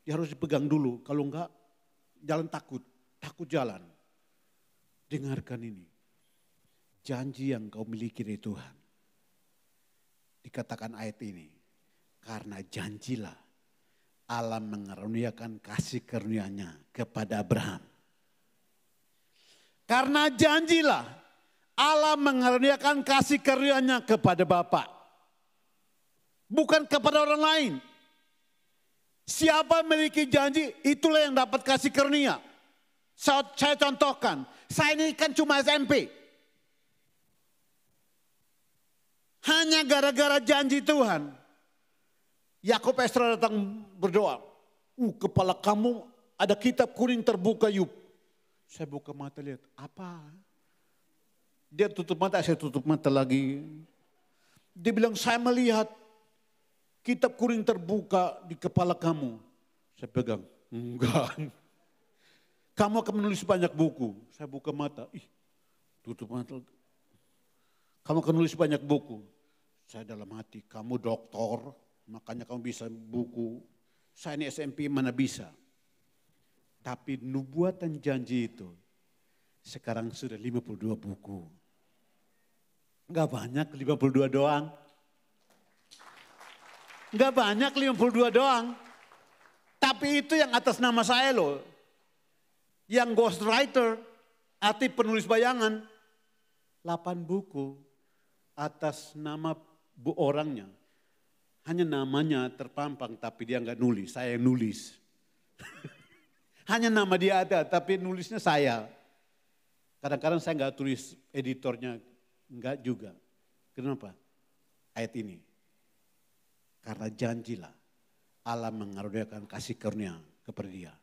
Dia harus dipegang dulu, kalau enggak jalan takut jalan. Dengarkan ini, janji yang kau miliki dari Tuhan. Dikatakan ayat ini, karena janjilah Allah mengaruniakan kasih karunia-Nya kepada Abraham. Karena janjilah Allah mengaruniakan kasih karunia-Nya kepada Bapa. Bukan kepada orang lain. Siapa memiliki janji, itulah yang dapat kasih karunia. Saya contohkan, saya ini kan cuma SMP. Hanya gara-gara janji Tuhan. Yakub Esra datang berdoa. Kepala kamu ada kitab kuning terbuka Yub. Saya buka mata lihat, apa? Dia tutup mata, saya tutup mata lagi. Dia bilang, saya melihat kitab kuning terbuka di kepala kamu. Saya pegang, enggak. Kamu akan menulis banyak buku. Saya buka mata, tutup mata. Kamu akan menulis banyak buku. Saya dalam hati, kamu doktor, makanya kamu bisa buku. Saya ini SMP mana bisa. Tapi nubuatan janji itu, sekarang sudah 52 buku. Enggak banyak 52 doang. Enggak banyak 52 doang. Tapi itu yang atas nama saya loh. Yang ghostwriter, arti penulis bayangan. 8 buku atas nama orangnya. Hanya namanya terpampang tapi dia enggak nulis, saya yang nulis. Hanya nama dia ada tapi nulisnya saya. Kadang-kadang saya enggak tulis editornya, enggak juga. Kenapa? Ayat ini. Karena janjilah Allah mengaruniakan kasih karunia kepada dia.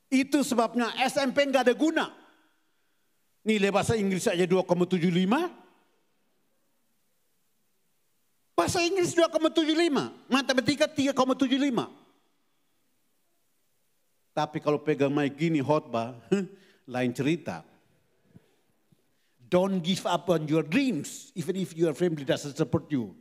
Itu sebabnya SMP enggak ada guna. Nilai bahasa Inggris saja 2,75. Bahasa Inggris 2,75. Matematika 3,75. Tapi kalau pegang mic gini khotbah, lain cerita. Don't give up on your dreams, even if your family doesn't support you.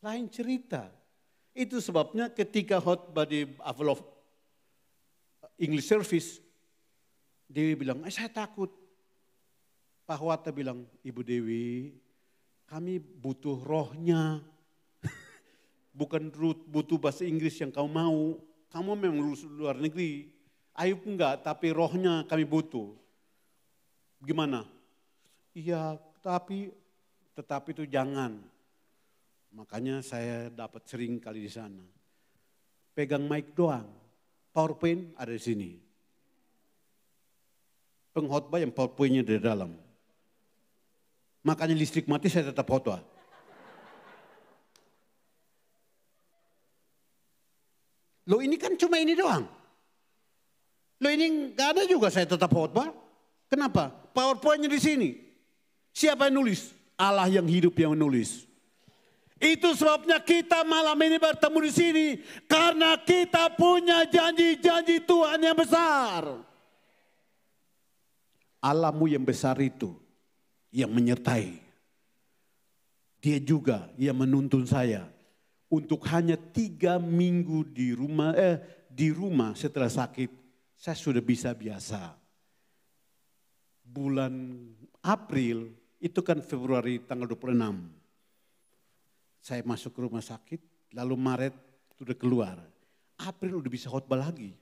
Lain cerita. Itu sebabnya ketika khotbah di Aval of English Service, Dewi bilang, saya takut. Pak Wata bilang, Ibu Dewi, kami butuh rohnya. Bukan butuh bahasa Inggris yang kau mau. Kamu memang lulus luar negeri. Ayub enggak, tapi rohnya kami butuh. Gimana? Iya, tetapi itu jangan. Makanya saya dapat sering kali di sana. Pegang mic doang. PowerPoint ada di sini. Pengkhotbah yang PowerPoint-nya dari dalam. Makanya listrik mati saya tetap khotbah. Loh ini kan cuma ini doang. Loh ini gak ada juga saya tetap khotbah. Kenapa? PowerPoint-nya di sini. Siapa yang nulis? Allah yang hidup yang menulis. Itu sebabnya kita malam ini bertemu di sini. Karena kita punya janji-janji Tuhan yang besar. Allahmu yang besar itu yang menyertai. Dia juga yang menuntun saya. Untuk hanya 3 minggu di rumah setelah sakit. Saya sudah bisa biasa. Bulan April itu kan Februari tanggal 26. Saya masuk ke rumah sakit, lalu Maret sudah keluar. April udah bisa khotbah lagi.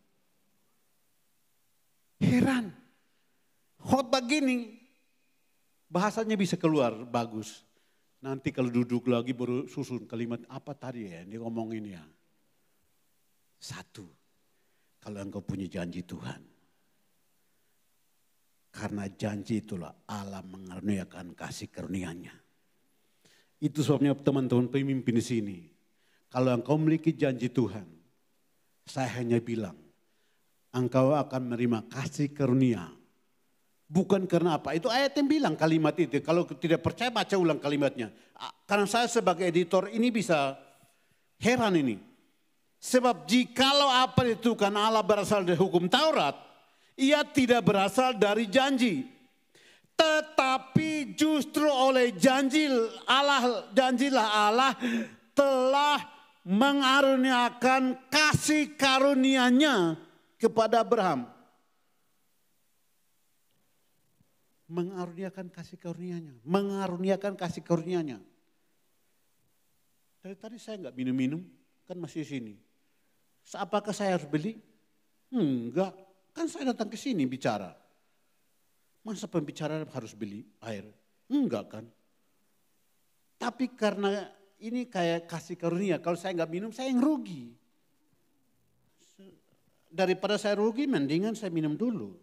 Heran. Khotbah gini, bahasanya bisa keluar bagus. Nanti kalau duduk lagi baru susun kalimat apa tadi ya, dia ngomongin ya. Satu, kalau engkau punya janji Tuhan. Karena janji itulah Allah mengaruniakan kasih karunia-Nya. Itu sebabnya teman-teman pemimpin di sini. Kalau engkau memiliki janji Tuhan, saya hanya bilang, engkau akan menerima kasih karunia. Bukan karena apa, itu ayat yang bilang kalimat itu. Kalau tidak percaya baca ulang kalimatnya. Karena saya sebagai editor ini bisa heran ini. Sebab jikalau apa itu kan Allah berasal dari hukum Taurat, ia tidak berasal dari janji. Tetapi justru oleh janjilah Allah telah mengaruniakan kasih karunia-Nya kepada Abraham. Mengaruniakan kasih karunia-Nya. Mengaruniakan kasih karunia-Nya. Dari tadi saya enggak minum-minum, kan masih sini. Apakah saya harus beli? Enggak, kan saya datang ke sini bicara. Masa pembicara harus beli air? Enggak kan. Tapi karena ini kayak kasih karunia, kalau saya enggak minum saya yang rugi. Daripada saya rugi, mendingan saya minum dulu.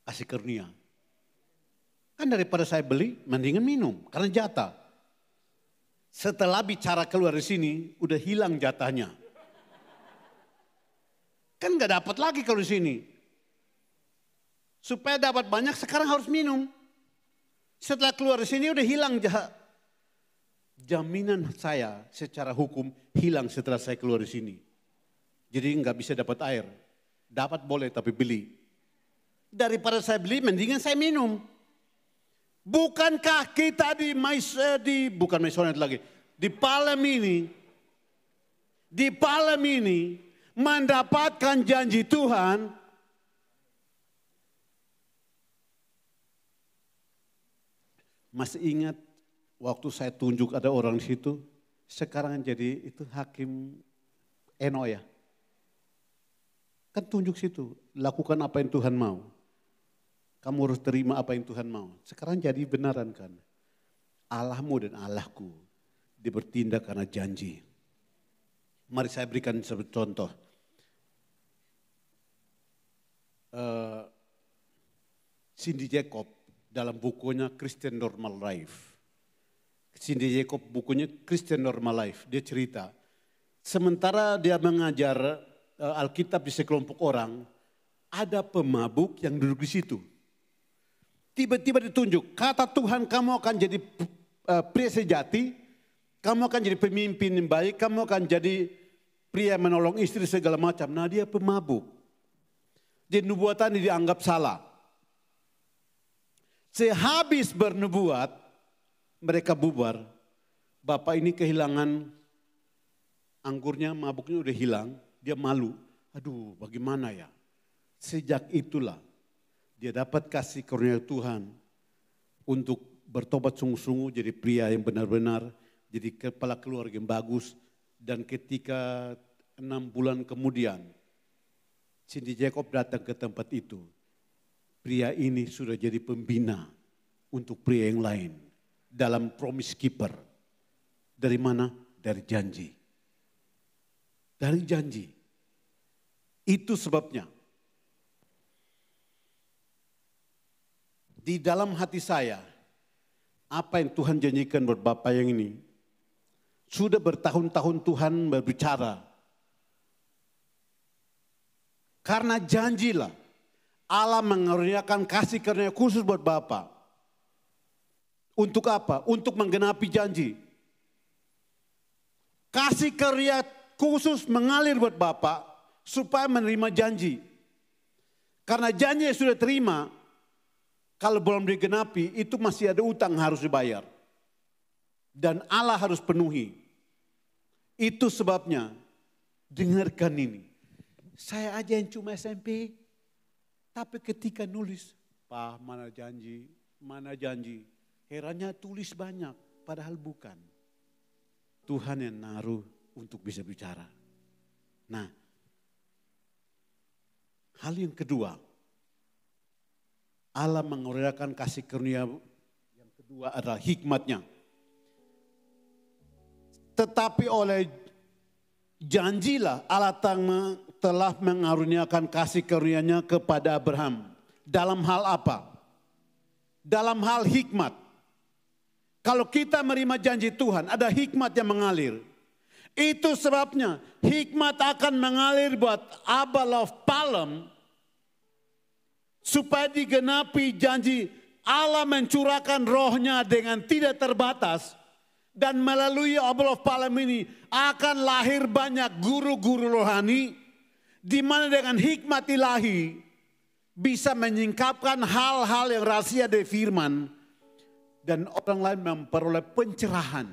Kasih karunia. Kan daripada saya beli, mendingan minum karena jatah. Setelah bicara keluar dari sini, udah hilang jatahnya. Kan nggak dapat lagi kalau di sini. Supaya dapat banyak, sekarang harus minum. Setelah keluar dari sini udah hilang jaminan saya secara hukum hilang setelah saya keluar dari sini. Jadi nggak bisa dapat air. Dapat boleh tapi beli. Daripada saya beli, mendingan saya minum. Bukankah kita bukan Maisonet lagi, di Palem ini mendapatkan janji Tuhan. Masih ingat waktu saya tunjuk ada orang di situ, sekarang jadi itu hakim Eno ya. Kan tunjuk situ, lakukan apa yang Tuhan mau. Kamu harus terima apa yang Tuhan mau. Sekarang jadi benaran kan. Allahmu dan Allahku, dia bertindak karena janji. Mari saya berikan sebuah contoh. Cindy Jacob dalam bukunya Christian Normal Life. Cindy Jacob bukunya Christian Normal Life. Dia cerita, sementara dia mengajar Alkitab di sekelompok orang, ada pemabuk yang duduk di situ. Tiba-tiba ditunjuk, kata Tuhan kamu akan jadi pria sejati, kamu akan jadi pemimpin yang baik, kamu akan jadi pria menolong istri segala macam. Nah dia pemabuk. Jadi nubuatan dianggap salah. Sehabis bernubuat, mereka bubar. Bapak ini kehilangan anggurnya, mabuknya udah hilang, dia malu. Aduh bagaimana ya? Sejak itulah dia dapat kasih karunia Tuhan untuk bertobat sungguh-sungguh jadi pria yang benar-benar, jadi kepala keluarga yang bagus. Dan ketika 6 bulan kemudian, Cindy Jacob datang ke tempat itu. Pria ini sudah jadi pembina untuk pria yang lain dalam promise keeper. Dari mana? Dari janji. Dari janji. Itu sebabnya. Di dalam hati saya, apa yang Tuhan janjikan buat Bapak yang ini, sudah bertahun-tahun Tuhan berbicara. Karena janjilah, Allah mengaruniakan kasih karunia khusus buat Bapak. Untuk apa? Untuk menggenapi janji. Kasih karunia khusus mengalir buat Bapak, supaya menerima janji. Karena janji yang sudah terima, kalau belum digenapi, itu masih ada utang harus dibayar. Dan Allah harus penuhi. Itu sebabnya, dengarkan ini. Saya aja yang cuma SMP, tapi ketika nulis, Pak mana janji, Mana janji? Herannya tulis banyak, padahal bukan. Tuhan yang naruh untuk bisa bicara. Nah, hal yang kedua, Allah menguraikan kasih karunia yang kedua adalah hikmatnya. Tetapi oleh janjilah Allah telah mengaruniakan kasih karunia-Nya kepada Abraham. Dalam hal apa? Dalam hal hikmat. Kalau kita menerima janji Tuhan, ada hikmat yang mengalir. Itu sebabnya hikmat akan mengalir buat Abba of Palem supaya digenapi janji Allah mencurahkan rohnya dengan tidak terbatas. Dan melalui Abba of Palem ini akan lahir banyak guru-guru rohani di mana dengan hikmat ilahi bisa menyingkapkan hal-hal yang rahasia dari firman dan orang lain memperoleh pencerahan.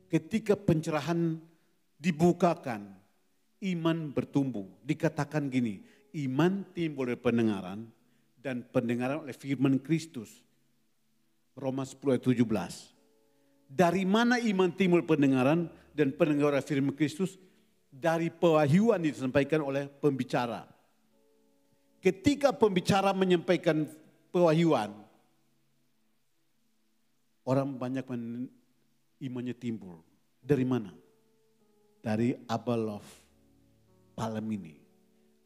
Ketika pencerahan dibukakan, iman bertumbuh. Dikatakan gini, iman timbul dari pendengaran dan pendengaran oleh firman Kristus. Roma 10 ayat 17. Dari mana iman timbul pendengaran dan pendengaran oleh firman Kristus? Dari pewahyuan disampaikan oleh pembicara. Ketika pembicara menyampaikan pewahyuan, orang banyak imannya timbul. Dari mana? Dari Abba of Palem ini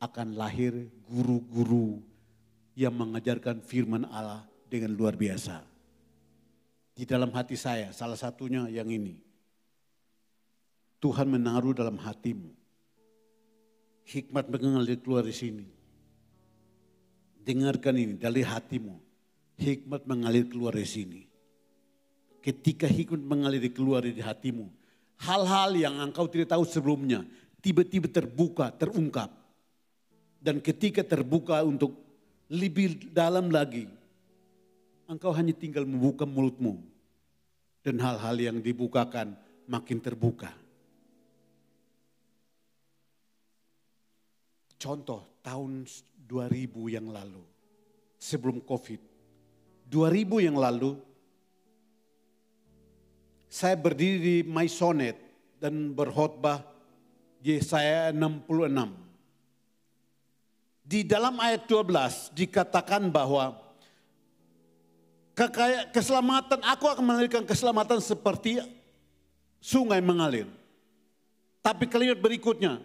akan lahir guru-guru yang mengajarkan firman Allah dengan luar biasa. Di dalam hati saya, salah satunya yang ini. Tuhan menaruh dalam hatimu. Hikmat mengalir keluar di sini. Dengarkan ini dari hatimu. Hikmat mengalir keluar di sini. Ketika hikmat mengalir keluar dari hatimu, hal-hal yang engkau tidak tahu sebelumnya tiba-tiba terbuka, terungkap. Dan ketika terbuka untuk lebih dalam lagi, engkau hanya tinggal membuka mulutmu. Dan hal-hal yang dibukakan makin terbuka. Contoh tahun 2000 yang lalu, sebelum COVID. 2000 yang lalu, saya berdiri di Maisonet dan berkhotbah Yesaya 66. Di dalam ayat 12 dikatakan bahwa keselamatan, aku akan mengalirkan keselamatan seperti sungai mengalir. Tapi kalimat berikutnya,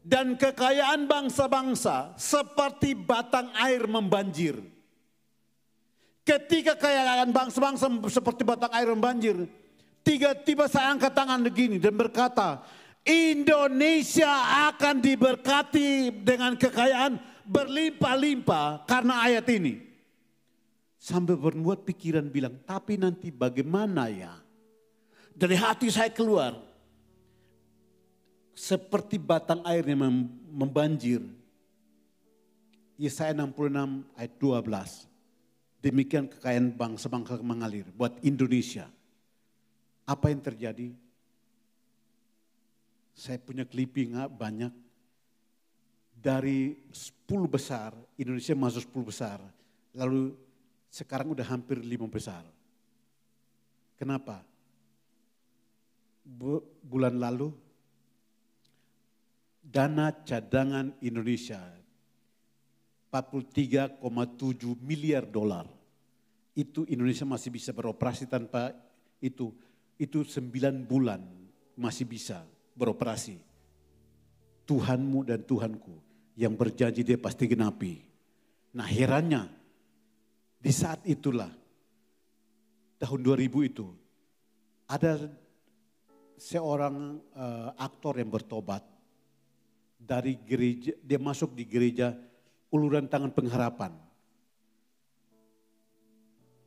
dan kekayaan bangsa-bangsa seperti batang air membanjir. Ketika kekayaan bangsa-bangsa seperti batang air membanjir, tiba-tiba saya angkat tangan begini dan berkata, Indonesia akan diberkati dengan kekayaan berlimpah-limpah karena ayat ini. Sambil berbuat pikiran bilang, tapi nanti bagaimana ya? Dari hati saya keluar. Seperti batang air yang membanjir. Yesaya 66 ayat 12. Demikian kekayaan bangsa-bangsa mengalir buat Indonesia. Apa yang terjadi? Saya punya clipping banyak. Dari 10 besar, Indonesia masuk 10 besar. Lalu sekarang udah hampir 5 besar. Kenapa? Bulan lalu, dana cadangan Indonesia 43,7 miliar dolar. Itu Indonesia masih bisa beroperasi tanpa itu. Itu 9 bulan masih bisa beroperasi. Tuhanmu dan Tuhanku yang berjanji dia pasti genapi. Nah herannya di saat itulah tahun 2000 itu ada seorang aktor yang bertobat. Dari gereja, dia masuk di gereja Uluran Tangan Pengharapan.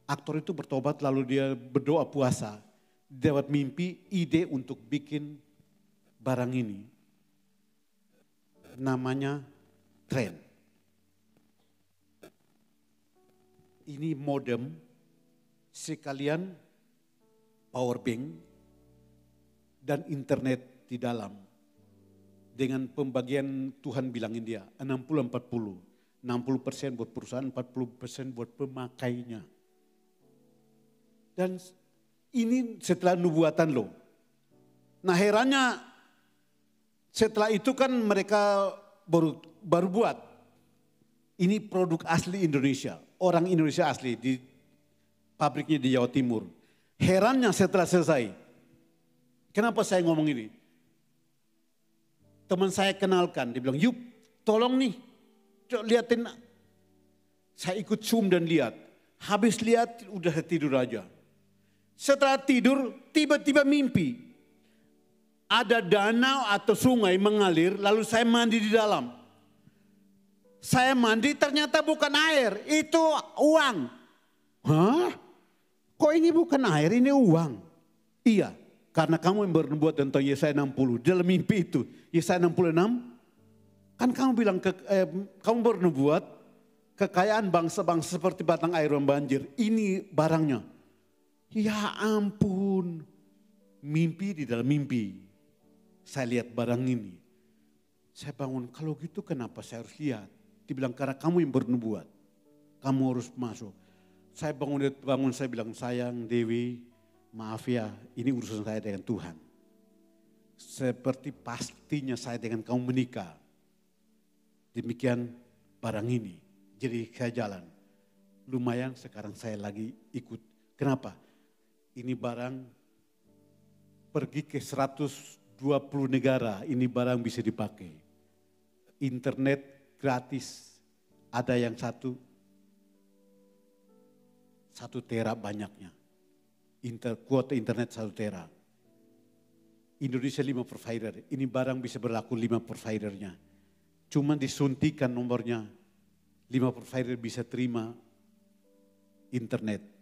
Aktor itu bertobat lalu dia berdoa puasa. Dia dapat mimpi ide untuk bikin barang ini. Namanya tren. Ini modem sekalian power bank dan internet di dalam. Dengan pembagian Tuhan bilangin dia 60-40. 60% buat perusahaan, 40% buat pemakainya. Dan ini setelah nubuatan loh. Nah herannya setelah itu kan mereka baru buat. Ini produk asli Indonesia, orang Indonesia asli di pabriknya di Jawa Timur. Herannya setelah selesai, kenapa saya ngomong ini? Teman saya kenalkan, dia bilang, "Yup, tolong nih, liatin." Saya ikut Zoom dan lihat. Habis lihat udah tidur aja. Setelah tidur tiba-tiba mimpi. Ada danau atau sungai mengalir lalu saya mandi di dalam. Saya mandi ternyata bukan air, itu uang. Hah? Kok ini bukan air, ini uang? Iya, karena kamu yang bernubuat tentang Yesaya 60. Dalam mimpi itu, Yesaya 66. Kan kamu bilang, kamu bernubuat kekayaan bangsa-bangsa seperti batang air yang banjir. Ini barangnya. Ya ampun, mimpi di dalam mimpi. Saya lihat barang ini. Saya bangun, kalau gitu kenapa saya harus lihat? Dibilang karena kamu yang bernubuat. Kamu harus masuk. Saya bangun saya bilang, sayang Dewi, maaf ya, ini urusan saya dengan Tuhan. Seperti pastinya saya dengan kamu menikah. Demikian barang ini. Jadi saya jalan. Lumayan sekarang saya lagi ikut. Kenapa? Ini barang pergi ke 120 negara, ini barang bisa dipakai. Internet gratis, ada yang satu tera banyaknya. Kuota internet 1 tera. Indonesia 5 provider, ini barang bisa berlaku 5 providernya. Cuma disuntikan nomornya, 5 provider bisa terima internet.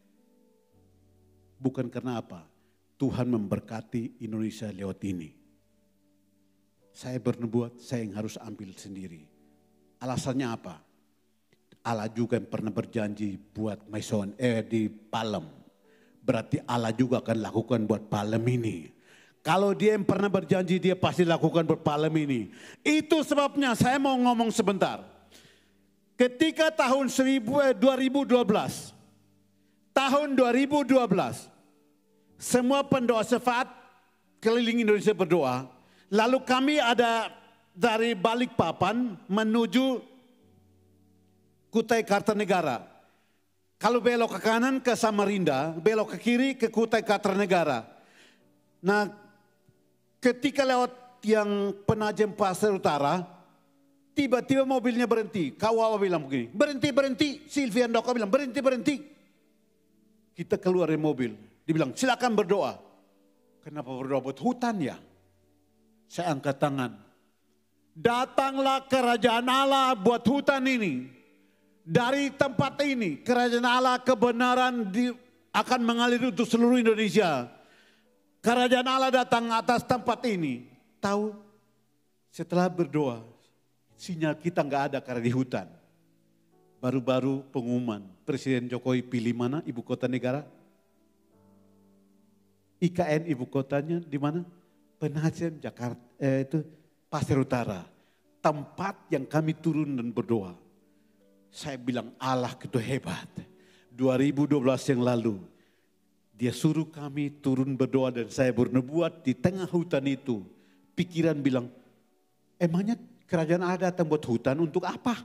Bukan karena apa, Tuhan memberkati Indonesia lewat ini. Saya bernubuat, saya yang harus ambil sendiri. Alasannya apa? Allah juga yang pernah berjanji buat Maison di Palem. Berarti Allah juga akan lakukan buat Palem ini. Kalau dia yang pernah berjanji, dia pasti lakukan buat Palem ini. Itu sebabnya saya mau ngomong sebentar. Ketika tahun 2012, semua pendoa syafaat keliling Indonesia berdoa. Lalu kami ada dari Balikpapan menuju Kutai Kartanegara. Kalau belok ke kanan ke Samarinda, belok ke kiri ke Kutai Kartanegara. Nah, ketika lewat yang Penajem Pasir Utara, tiba-tiba mobilnya berhenti. Kawal bilang begini, berhenti. Silvia Andoko bilang berhenti. Kita keluar dari mobil. Dibilang silakan berdoa. Kenapa berdoa buat hutan ya? Saya angkat tangan. Datanglah kerajaan Allah buat hutan ini. Dari tempat ini kerajaan Allah kebenaran akan mengalir untuk seluruh Indonesia. Kerajaan Allah datang atas tempat ini. Tahu setelah berdoa sinyal kita nggak ada karena di hutan. Baru-baru pengumuman Presiden Jokowi pilih mana ibu kota negara? IKN ibu kotanya di mana? Penajem Jakarta, itu Pasir Utara. Tempat yang kami turun dan berdoa. Saya bilang Allah itu hebat. 2012 yang lalu, dia suruh kami turun berdoa dan saya bernubuat di tengah hutan itu. Pikiran bilang, emangnya kerajaan Allah datang buat hutan untuk apa?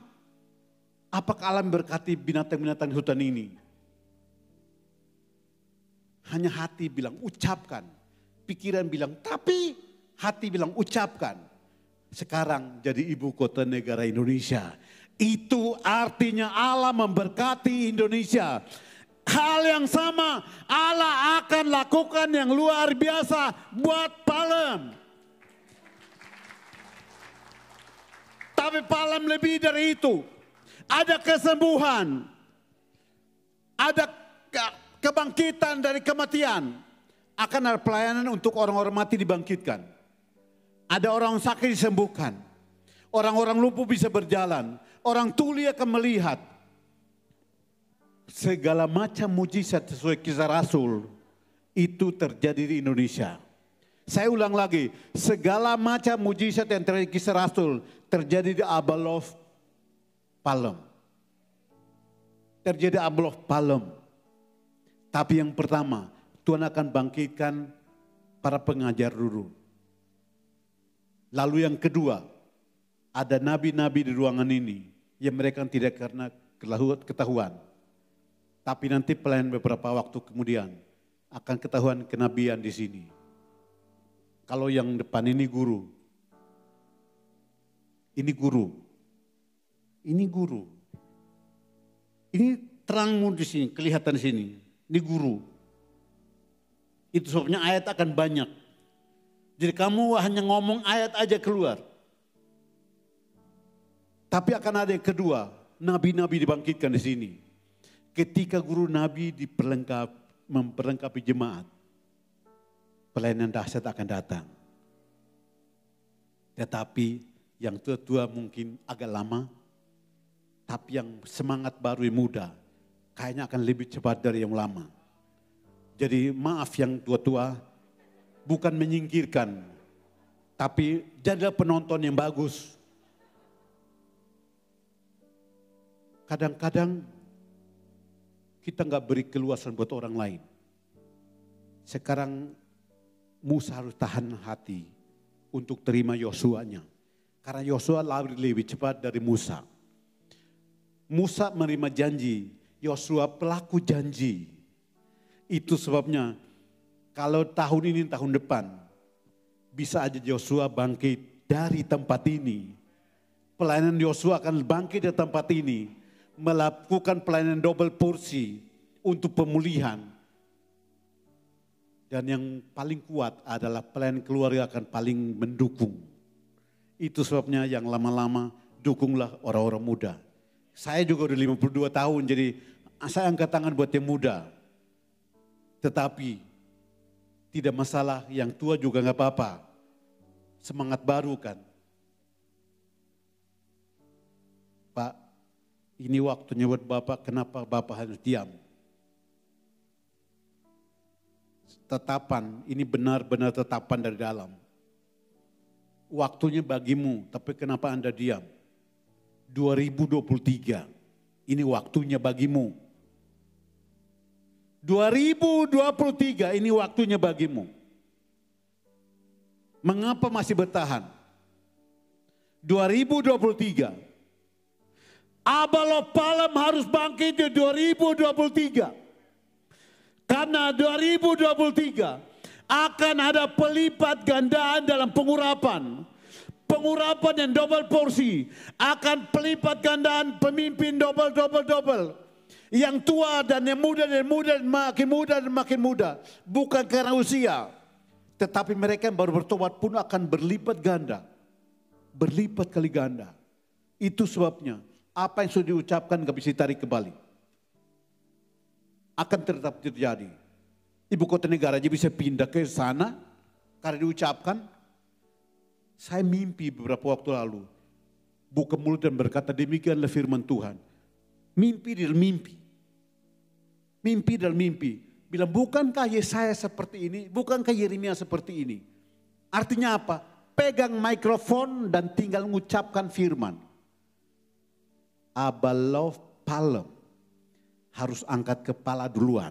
Apakah Allah berkati binatang-binatang hutan ini? Hanya hati bilang ucapkan. Pikiran bilang tapi, hati bilang ucapkan. Sekarang jadi ibu kota negara Indonesia. Itu artinya Allah memberkati Indonesia. Hal yang sama Allah akan lakukan yang luar biasa buat Palem. Tapi Palem lebih dari itu. Ada kesembuhan. Ada kebangkitan dari kematian. Akan ada pelayanan untuk orang-orang mati dibangkitkan. Ada orang sakit disembuhkan. Orang-orang lumpuh bisa berjalan. Orang tuli akan melihat. Segala macam mujizat sesuai kisah Rasul itu terjadi di Indonesia. Saya ulang lagi, segala macam mujizat yang terjadi di kisah Rasul terjadi di Abalov Palem. terjadi Abel of Palem. Tapi yang pertama, Tuhan akan bangkitkan para pengajar dulu. Lalu yang kedua, ada nabi-nabi di ruangan ini yang mereka tidak karena ketahuan. Tapi nanti pelayan beberapa waktu kemudian akan ketahuan kenabian di sini. Kalau yang depan ini guru. Ini guru. Ini guru. Ini terangmu di sini, kelihatan di sini. Ini guru. Itu sebabnya ayat akan banyak. Jadi kamu hanya ngomong ayat aja keluar. Tapi akan ada yang kedua, nabi-nabi dibangkitkan di sini. Ketika guru nabi memperlengkapi jemaat, pelayanan dahsyat akan datang. Tetapi yang tua-tua mungkin agak lama, tapi yang semangat baru yang muda, kayaknya akan lebih cepat dari yang lama. Jadi maaf yang tua-tua, bukan menyingkirkan, tapi jadilah penonton yang bagus. Kadang-kadang kita nggak beri keluasan buat orang lain. Sekarang Musa harus tahan hati untuk terima Yosua-nya. Karena Yosua lari lebih cepat dari Musa. Musa menerima janji, Yosua pelaku janji. Itu sebabnya kalau tahun ini tahun depan bisa aja Yosua bangkit dari tempat ini. Pelayanan Yosua akan bangkit dari tempat ini, melakukan pelayanan double porsi untuk pemulihan. Dan yang paling kuat adalah pelayanan keluarga akan paling mendukung. Itu sebabnya yang lama-lama dukunglah orang-orang muda. Saya juga udah 52 tahun jadi saya angkat tangan buat yang muda. Tetapi tidak masalah, yang tua juga gak apa-apa. Semangat baru kan. Pak, ini waktunya buat Bapak, kenapa Bapak harus diam? Tetapan, ini benar-benar tetapan dari dalam. Waktunya bagimu, tapi kenapa Anda diam? 2023, ini waktunya bagimu. 2023 ini waktunya bagimu. Mengapa masih bertahan? 2023. Abel of Palem harus bangkit di 2023. Karena 2023 akan ada pelipat gandaan dalam pengurapan. Pengurapan yang double porsi. Akan pelipat gandaan pemimpin double. Yang tua dan yang muda dan makin muda dan makin muda. Bukan karena usia. Tetapi mereka yang baru bertobat pun akan berlipat ganda. Berlipat kali ganda. Itu sebabnya apa yang sudah diucapkan gak bisa ditarik kembali. Akan tetap terjadi. Ibu kota negara aja bisa pindah ke sana karena diucapkan. Saya mimpi beberapa waktu lalu. Buka mulut dan berkata demikianlah firman Tuhan. Mimpi dalam mimpi. Mimpi dalam mimpi. Bilang bukankah Yesaya seperti ini? Bukankah Yeremia seperti ini? Artinya apa? Pegang mikrofon dan tinggal mengucapkan firman. Abel of Palem harus angkat kepala duluan.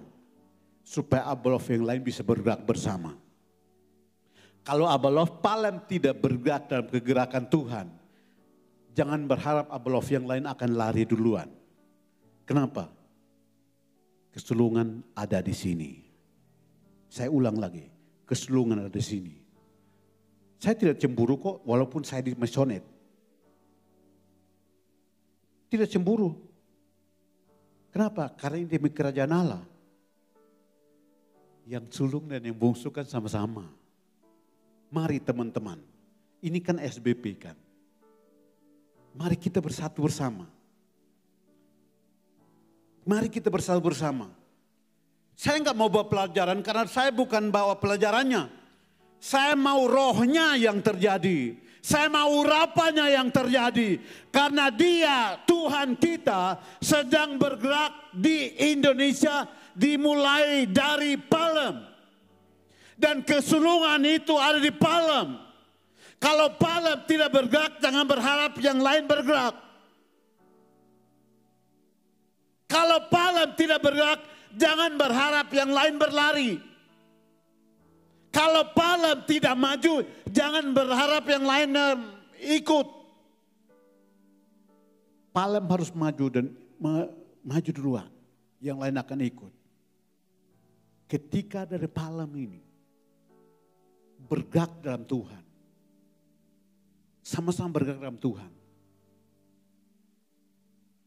Supaya Abel of yang lain bisa bergerak bersama. Kalau Abel of Palem tidak bergerak dalam kegerakan Tuhan. Jangan berharap Abel of yang lain akan lari duluan. Kenapa? Kesulungan ada di sini. Saya ulang lagi, kesulungan ada di sini. Saya tidak cemburu kok, walaupun saya di Mesonet. Tidak cemburu. Kenapa? Karena ini demi kerajaan Allah. Yang sulung dan yang bungsu kan sama-sama. Mari teman-teman, ini kan SBP kan. Mari kita bersatu bersama. Mari kita bersatu bersama. Saya enggak mau bawa pelajaran karena saya bukan bawa pelajarannya. Saya mau rohnya yang terjadi. Saya mau urapannya yang terjadi. Karena Dia, Tuhan kita sedang bergerak di Indonesia dimulai dari Palem. Dan kesulungan itu ada di Palem. Kalau Palem tidak bergerak, jangan berharap yang lain bergerak. Kalau Palam tidak bergerak, jangan berharap yang lain berlari. Kalau Palam tidak maju, jangan berharap yang lain ikut. Palam harus maju dan maju duluan. Yang lain akan ikut. Ketika dari Palam ini bergerak dalam Tuhan. Sama-sama bergerak dalam Tuhan.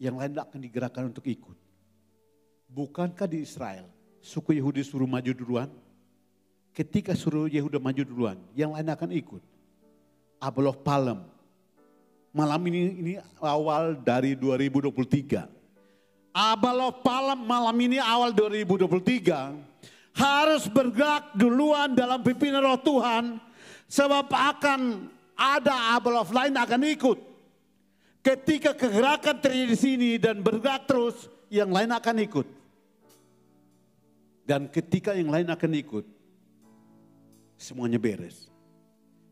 Yang lain akan digerakkan untuk ikut. Bukankah di Israel suku Yahudi suruh maju duluan? Ketika suruh Yehuda maju duluan, yang lain akan ikut. Abel of Palam. Malam ini awal dari 2023. Abel of Palam malam ini awal 2023 harus bergerak duluan dalam pimpinan roh Tuhan. Sebab akan ada Abel of lain akan ikut. Ketika kegerakan terjadi di sini dan bergerak terus, yang lain akan ikut. Dan ketika yang lain akan ikut, semuanya beres.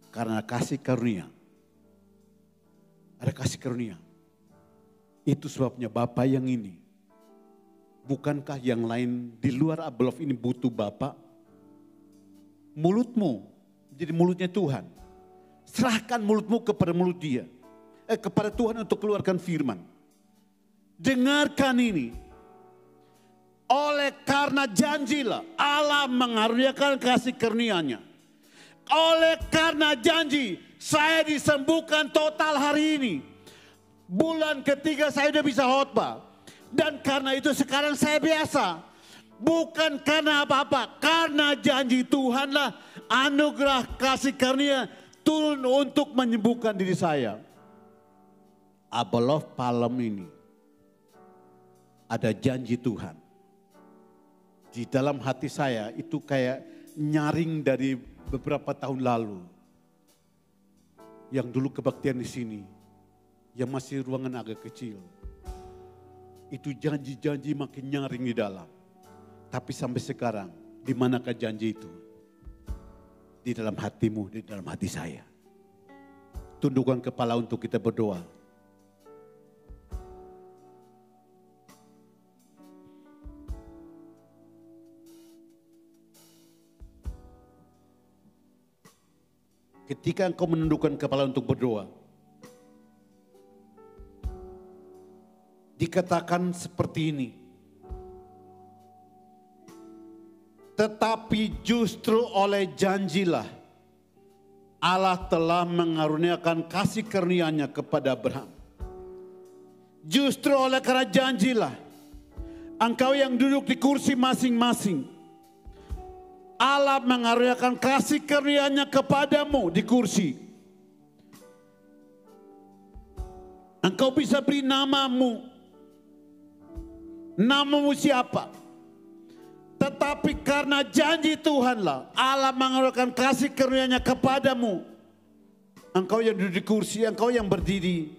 Karena kasih karunia. Ada kasih karunia. Itu sebabnya Bapa yang ini. Bukankah yang lain di luar Abel ini butuh Bapa? Mulutmu jadi mulutnya Tuhan. Serahkan mulutmu kepada mulut dia. Kepada Tuhan untuk keluarkan firman. Dengarkan ini. Oleh karena janjilah Allah mengaruniakan kasih karunia-Nya. Oleh karena janji saya disembuhkan total hari ini. Bulan ketiga saya udah bisa khotbah. Dan karena itu sekarang saya biasa. Bukan karena apa-apa. Karena janji Tuhanlah anugerah kasih karunia turun untuk menyembuhkan diri saya. Abel of Palam ini ada janji Tuhan. Di dalam hati saya itu kayak nyaring dari beberapa tahun lalu. Yang dulu kebaktian di sini, yang masih ruangan agak kecil. Itu janji-janji makin nyaring di dalam. Tapi sampai sekarang, di manakah janji itu? Di dalam hatimu, di dalam hati saya. Tundukkan kepala untuk kita berdoa. Ketika engkau menundukkan kepala untuk berdoa, dikatakan seperti ini. Tetapi justru oleh janjilah Allah telah mengaruniakan kasih karunia-Nya kepada Abraham. Justru oleh karena janjilah engkau yang duduk di kursi masing-masing, Allah mengaruniakan kasih karunia-Nya kepadamu di kursi. Engkau bisa beri namamu. Namamu siapa? Tetapi karena janji Tuhanlah Allah mengaruniakan kasih karunia-Nya kepadamu. Engkau yang duduk di kursi, engkau yang berdiri.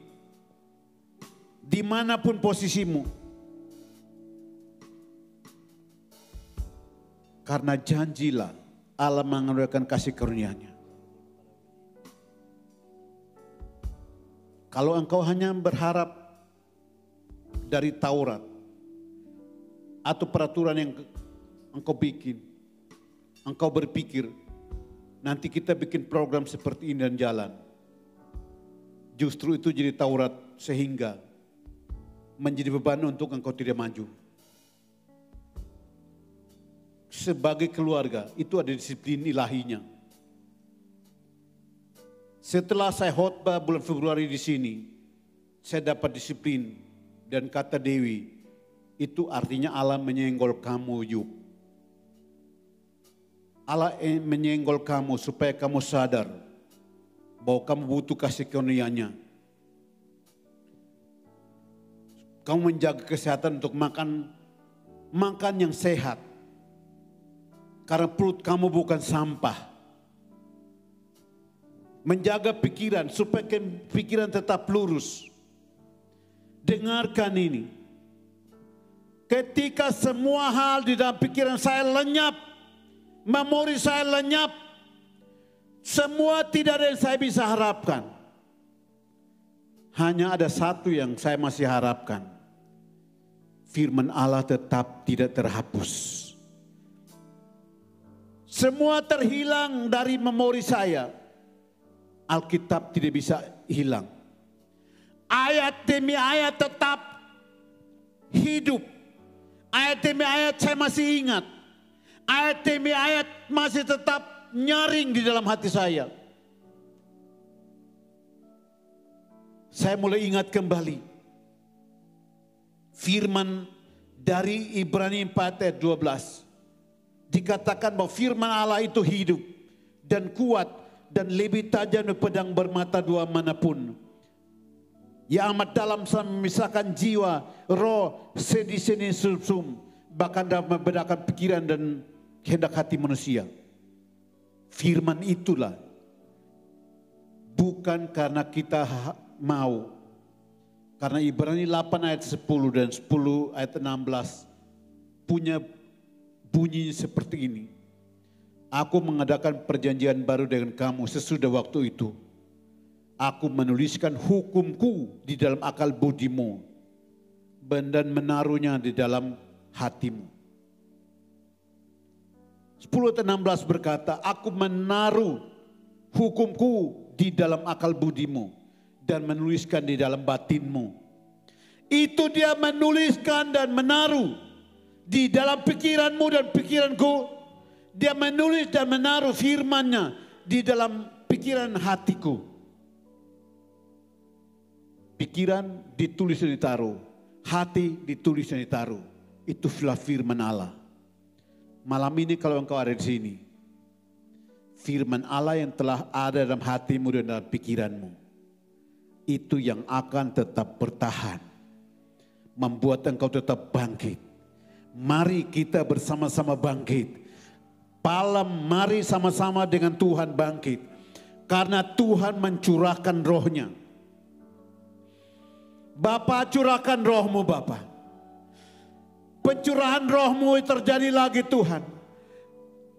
Dimanapun posisimu. Karena janjilah Allah mengaruniakan kasih karunia-Nya. Kalau engkau hanya berharap dari Taurat atau peraturan yang engkau bikin, engkau berpikir nanti kita bikin program seperti ini dan jalan. Justru itu jadi Taurat sehingga menjadi beban untuk engkau tidak maju. Sebagai keluarga itu ada disiplin ilahinya. Setelah saya khotbah bulan Februari di sini, saya dapat disiplin dan kata Dewi, itu artinya Allah menyenggol kamu yuk. Allah menyenggol kamu supaya kamu sadar bahwa kamu butuh kasih karunia-Nya. Kamu menjaga kesehatan untuk makan yang sehat. Karena perut kamu bukan sampah. Menjaga pikiran supaya pikiran tetap lurus. Dengarkan ini. Ketika semua hal di dalam pikiran saya lenyap, memori saya lenyap, semua tidak ada yang saya bisa harapkan. Hanya ada satu yang saya masih harapkan. firman Allah tetap tidak terhapus. Semua terhilang dari memori saya. Alkitab tidak bisa hilang. Ayat demi ayat tetap hidup. Ayat demi ayat saya masih ingat. Ayat demi ayat masih tetap nyaring di dalam hati saya. Saya mulai ingat kembali firman dari Ibrani 4 ayat 12. Dikatakan bahwa firman Allah itu hidup dan kuat dan lebih tajam dari pedang bermata dua manapun. Yang amat dalam sampai memisahkan jiwa, roh, sendi-sendi sum-sum, bahkan dapat membedakan pikiran dan kehendak hati manusia. Firman itulah bukan karena kita mau. Karena Ibrani 8 ayat 10 dan 10 ayat 16 punya bunyi seperti ini. Aku mengadakan perjanjian baru dengan kamu sesudah waktu itu. Aku menuliskan hukumku di dalam akal budimu dan menaruhnya di dalam hatimu. 10 ayat 16 berkata, aku menaruh hukumku di dalam akal budimu dan menuliskan di dalam batinmu. Itu dia menuliskan dan menaruh di dalam pikiranmu dan pikiranku. Dia menulis dan menaruh firman-Nya di dalam pikiran hatiku. Pikiran ditulis dan ditaruh, hati ditulis dan ditaruh. Itulah firman Allah. Malam ini kalau engkau ada di sini, firman Allah yang telah ada dalam hatimu dan dalam pikiranmu, itu yang akan tetap bertahan, membuat engkau tetap bangkit. Mari kita bersama-sama bangkit. Mari sama-sama dengan Tuhan bangkit. Karena Tuhan mencurahkan roh-Nya. Bapa, curahkan roh-Mu Bapa. Pencurahan roh-Mu terjadi lagi Tuhan.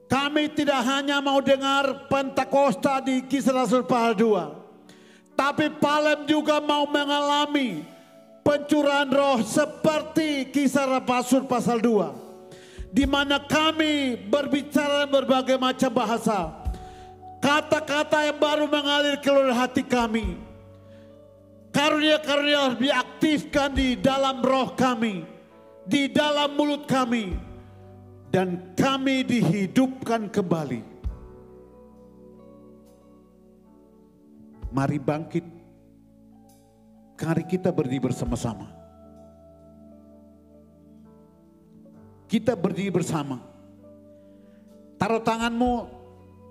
Kami tidak hanya mau dengar Pentakosta di Kisah Rasul pasal 2. Tapi Palem juga mau mengalami pencurahan roh seperti Kisah Rasul pasal 2. Di mana kami berbicara berbagai macam bahasa. Kata-kata yang baru mengalir keluar hati kami. Karunia-karunia harus diaktifkan di dalam roh kami. Di dalam mulut kami. Dan kami dihidupkan kembali. Mari bangkit. Mari kita berdiri bersama-sama. Kita berdiri bersama. Taruh tanganmu,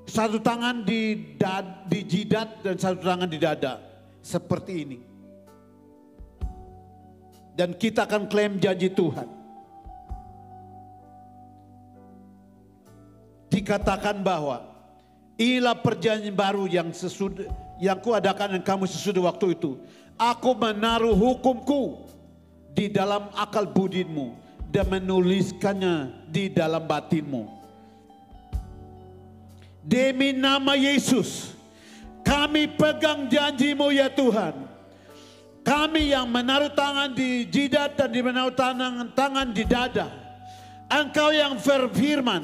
satu tangan di jidat dan satu tangan di dada. Seperti ini. Dan kita akan klaim janji Tuhan. Dikatakan bahwa inilah perjanjian baru yang kuadakan dengan kamu sesudah waktu itu. Aku menaruh hukumku di dalam akal budimu dan menuliskannya di dalam batinmu. Demi nama Yesus, kami pegang janji-Mu ya Tuhan. Kami yang menaruh tangan di jidat dan menaruh tangan di dada. Engkau yang berfirman,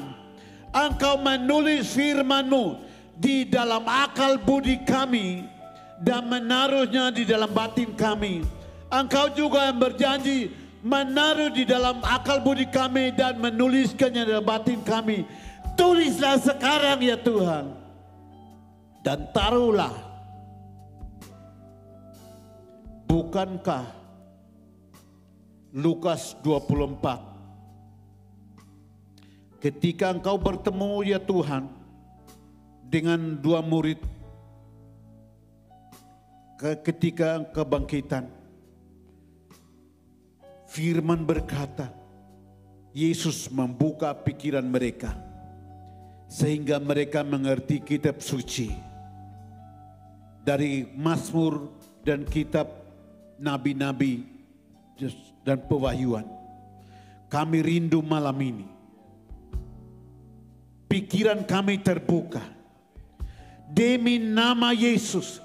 Engkau menulis firman-Mu di dalam akal budi kami dan menaruhnya di dalam batin kami. Engkau juga yang berjanji menaruh di dalam akal budi kami dan menuliskannya dalam batin kami. Tulislah sekarang ya Tuhan. Dan taruhlah. Bukankah Lukas 24. Ketika engkau bertemu ya Tuhan dengan dua murid ketika kebangkitan. Firman berkata, Yesus membuka pikiran mereka sehingga mereka mengerti kitab suci dari Mazmur dan kitab nabi-nabi dan pewahyuan. Kami rindu malam ini pikiran kami terbuka demi nama Yesus.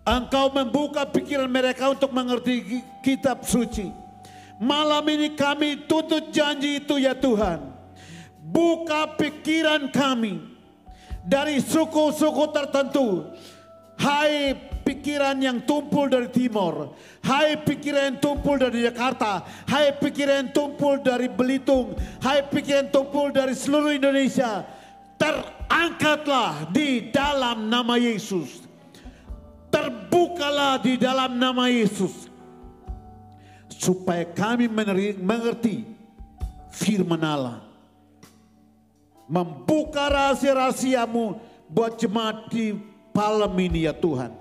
Engkau membuka pikiran mereka untuk mengerti kitab suci. Malam ini kami tuntut janji itu ya Tuhan. Buka pikiran kami dari suku-suku tertentu. Hai pikiran yang tumpul dari timur. Hai pikiran yang tumpul dari Jakarta. Hai pikiran yang tumpul dari Belitung. Hai pikiran yang tumpul dari seluruh Indonesia. Terangkatlah di dalam nama Yesus. Terbukalah di dalam nama Yesus. Supaya kami mengerti firman Allah. Membuka rahasia-rahasiamu buat jemaat di malam ini ya Tuhan.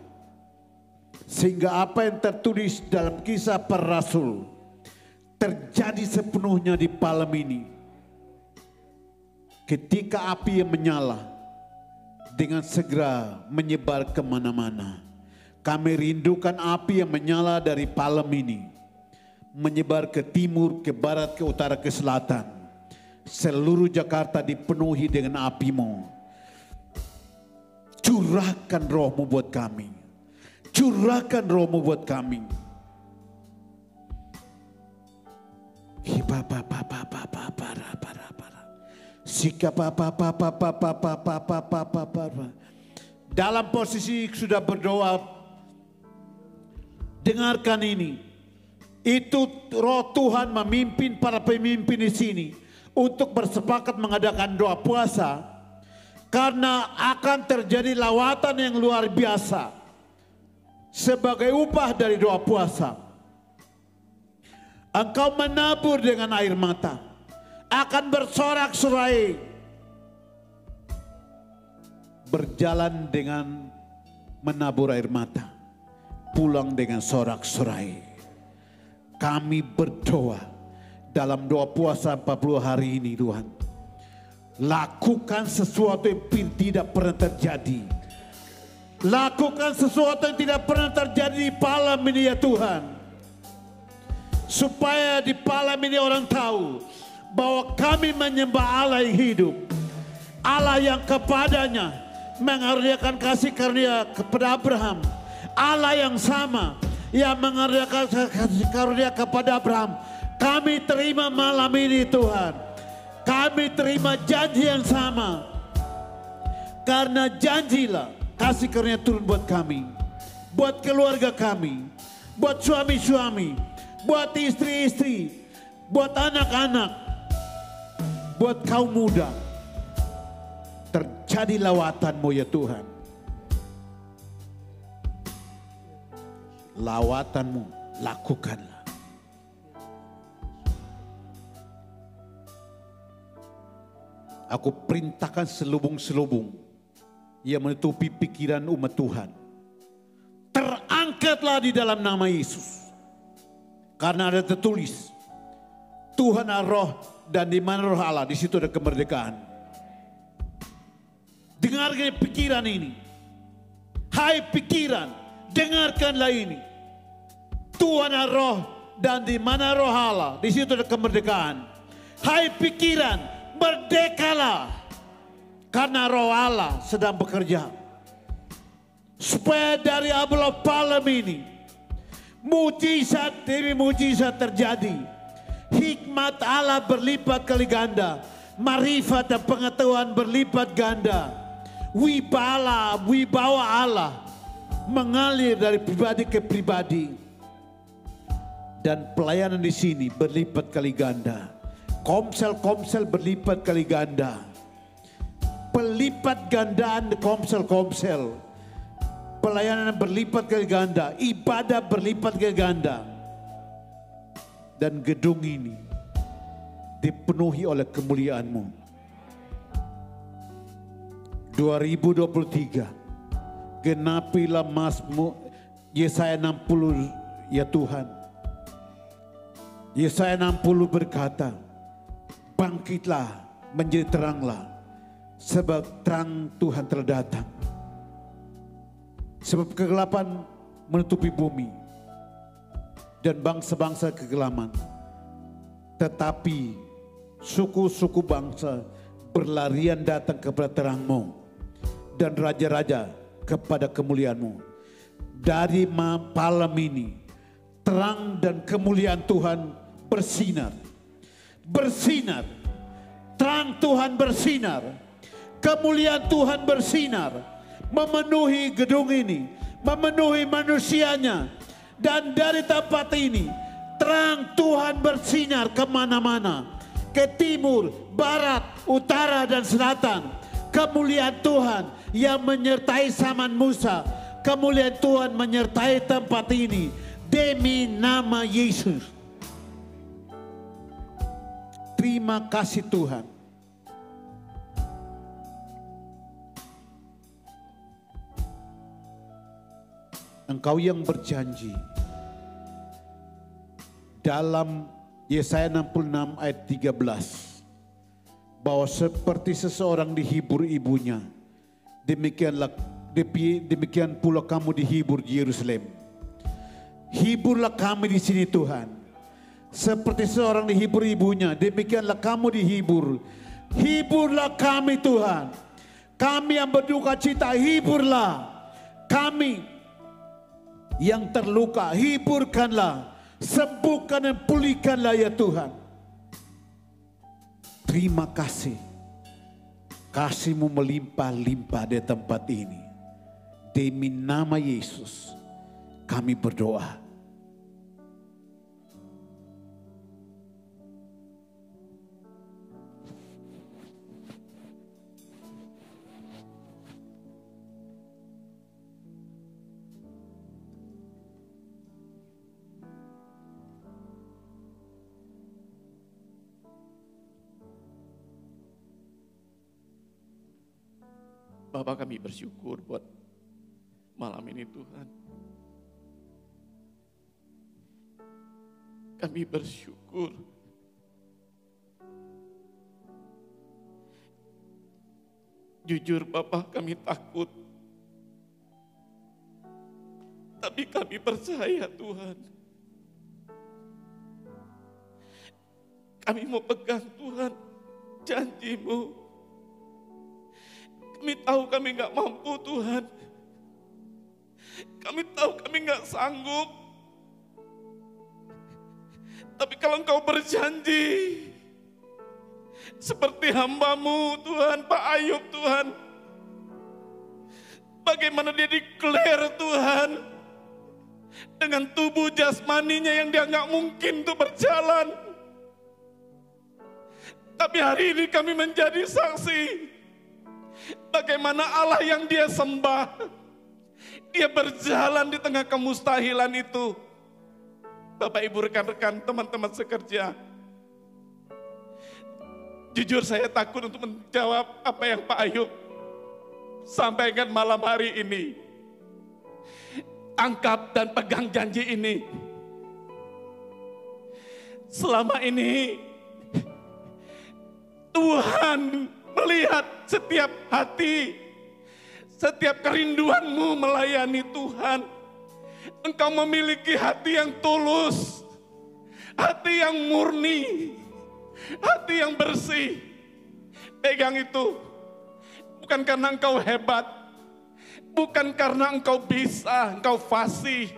Sehingga apa yang tertulis dalam Kisah Para Rasul terjadi sepenuhnya di malam ini. Ketika api yang menyala dengan segera menyebar kemana-mana. Kami rindukan api yang menyala dari malam ini. Menyebar ke timur, ke barat, ke utara, ke selatan. Seluruh Jakarta dipenuhi dengan api-Mu. Curahkan roh-Mu buat kami. Curahkan roh-Mu buat kami. Dalam posisi sudah berdoa, dengarkan ini. Itu roh Tuhan memimpin para pemimpin di sini untuk bersepakat mengadakan doa puasa karena akan terjadi lawatan yang luar biasa sebagai upah dari doa puasa. Engkau menabur dengan air mata, akan bersorak-sorai, berjalan dengan menabur air mata, pulang dengan sorak-sorai. Kami berdoa dalam doa puasa 40 hari ini Tuhan. Lakukan sesuatu yang tidak pernah terjadi. Lakukan sesuatu yang tidak pernah terjadi di malam ini ya Tuhan. Supaya di malam ini orang tahu bahwa kami menyembah Allah yang hidup. Allah yang kepadanya mengaruniakan kasih karunia kepada Abraham. Allah yang sama yang mengaruniakan kasih karunia kepada Abraham. Kami terima malam ini Tuhan. Kami terima janji yang sama. Karena janjilah kasih karunia turun buat kami. Buat keluarga kami. Buat suami-suami. Buat istri-istri. Buat anak-anak. Buat kaum muda. Terjadi lawatan-Mu ya Tuhan. Lawatan-Mu lakukanlah. Aku perintahkan selubung-selubung yang menutupi pikiran umat Tuhan. Terangkatlah di dalam nama Yesus. Karena ada tertulis, Tuhan adalah roh dan di mana roh Allah, di situ ada kemerdekaan. Dengarkan pikiran ini. Hai pikiran, dengarkanlah ini. Tuhan adalah roh dan di mana roh Allah, di situ ada kemerdekaan. Hai pikiran, merdekalah. Karena roh Allah sedang bekerja. Supaya dari abulah malam ini, mujizat demi mujizat terjadi. Hikmat Allah berlipat kali ganda. Marifat dan pengetahuan berlipat ganda. Wibawa Allah mengalir dari pribadi ke pribadi. Dan pelayanan di sini berlipat kali ganda. Komsel-komsel berlipat kali ganda. Pelipat gandaan komsel-komsel. Pelayanan berlipat kali ganda. Ibadah berlipat kali ganda. Dan gedung ini dipenuhi oleh kemuliaan-Mu. 2023. Genapilah Mazmur Yesaya 60 ya Tuhan. Yesaya 60 berkata, bangkitlah menjadi teranglah, sebab terang Tuhan telah datang. Sebab kegelapan menutupi bumi dan bangsa-bangsa kegelapan. Tetapi suku-suku bangsa berlarian datang kepada terang-Mu dan raja-raja kepada kemuliaan-Mu. Dari malam ini terang dan kemuliaan Tuhan bersinar. Bersinar. Terang Tuhan bersinar. Kemuliaan Tuhan bersinar. Memenuhi gedung ini. Memenuhi manusianya. Dan dari tempat ini, terang Tuhan bersinar kemana-mana. Ke timur, barat, utara, dan selatan. Kemuliaan Tuhan yang menyertai zaman Musa. Kemuliaan Tuhan menyertai tempat ini. Demi nama Yesus. Terima kasih Tuhan. Engkau yang berjanji dalam Yesaya 66 ayat 13 bahwa seperti seseorang dihibur ibunya, demikian pula kamu dihibur di Yerusalem. Hiburlah kami di sini Tuhan. Seperti seorang dihibur ibunya, demikianlah kamu dihibur. Hiburlah kami Tuhan. Kami yang berduka cita, hiburlah. Kami yang terluka, hiburkanlah. Sembuhkan dan pulihkanlah ya Tuhan. Terima kasih. Kasih-Mu melimpah-limpah di tempat ini. Demi nama Yesus kami berdoa. Bapak, kami bersyukur buat malam ini Tuhan. Kami bersyukur jujur Bapak, kami takut. Tapi kami percaya Tuhan. Kami mau pegang Tuhan janji-Mu. Kami tahu kami gak mampu Tuhan. Kami tahu kami gak sanggup. Tapi kalau Engkau berjanji, seperti hamba-Mu Tuhan, Pak Ayub Tuhan. Bagaimana dia declare Tuhan. Dengan tubuh jasmaninya yang dia gak mungkin untuk berjalan. Tapi hari ini kami menjadi saksi. Bagaimana Allah yang dia sembah, dia berjalan di tengah kemustahilan itu. Bapak Ibu rekan-rekan, teman-teman sekerja. Jujur saya takut untuk menjawab apa yang Pak Ayub sampaikan malam hari ini. Tangkap dan pegang janji ini. Selama ini Tuhan melihat setiap hati, setiap kerinduanmu melayani Tuhan. Engkau memiliki hati yang tulus, hati yang murni, hati yang bersih. Pegang itu, bukan karena engkau hebat, bukan karena engkau bisa, engkau fasih,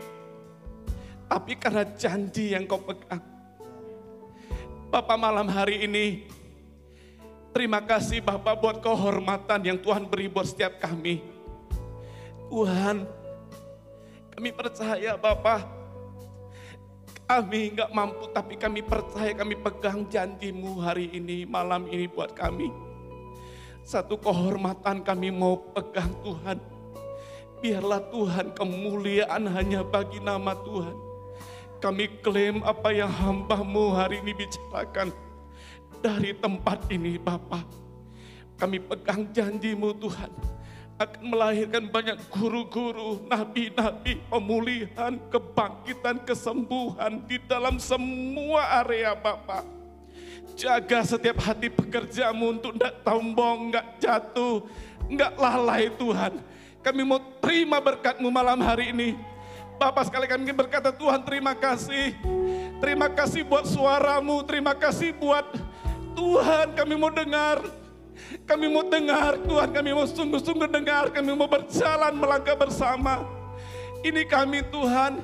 tapi karena janji yang kau pegang. Bapak, malam hari ini, terima kasih Bapak buat kehormatan yang Tuhan beri buat setiap kami. Tuhan, kami percaya Bapak, kami gak mampu tapi kami percaya, kami pegang janji-Mu hari ini, malam ini buat kami. Satu kehormatan kami mau pegang Tuhan. Biarlah Tuhan kemuliaan hanya bagi nama Tuhan. Kami klaim apa yang hamba-Mu hari ini bicarakan. Dari tempat ini Bapa, kami pegang janji-Mu Tuhan, akan melahirkan banyak guru-guru, nabi-nabi, pemulihan, kebangkitan, kesembuhan di dalam semua area Bapa. Jaga setiap hati pekerja-Mu untuk tidak sombong, tidak jatuh, tidak lalai Tuhan. Kami mau terima berkat-Mu malam hari ini. Bapak, sekali kami berkata Tuhan terima kasih. Terima kasih buat suara-Mu, terima kasih buat Tuhan, kami mau dengar. Kami mau dengar Tuhan, kami mau sungguh-sungguh dengar. Kami mau berjalan melangkah bersama. Ini kami Tuhan,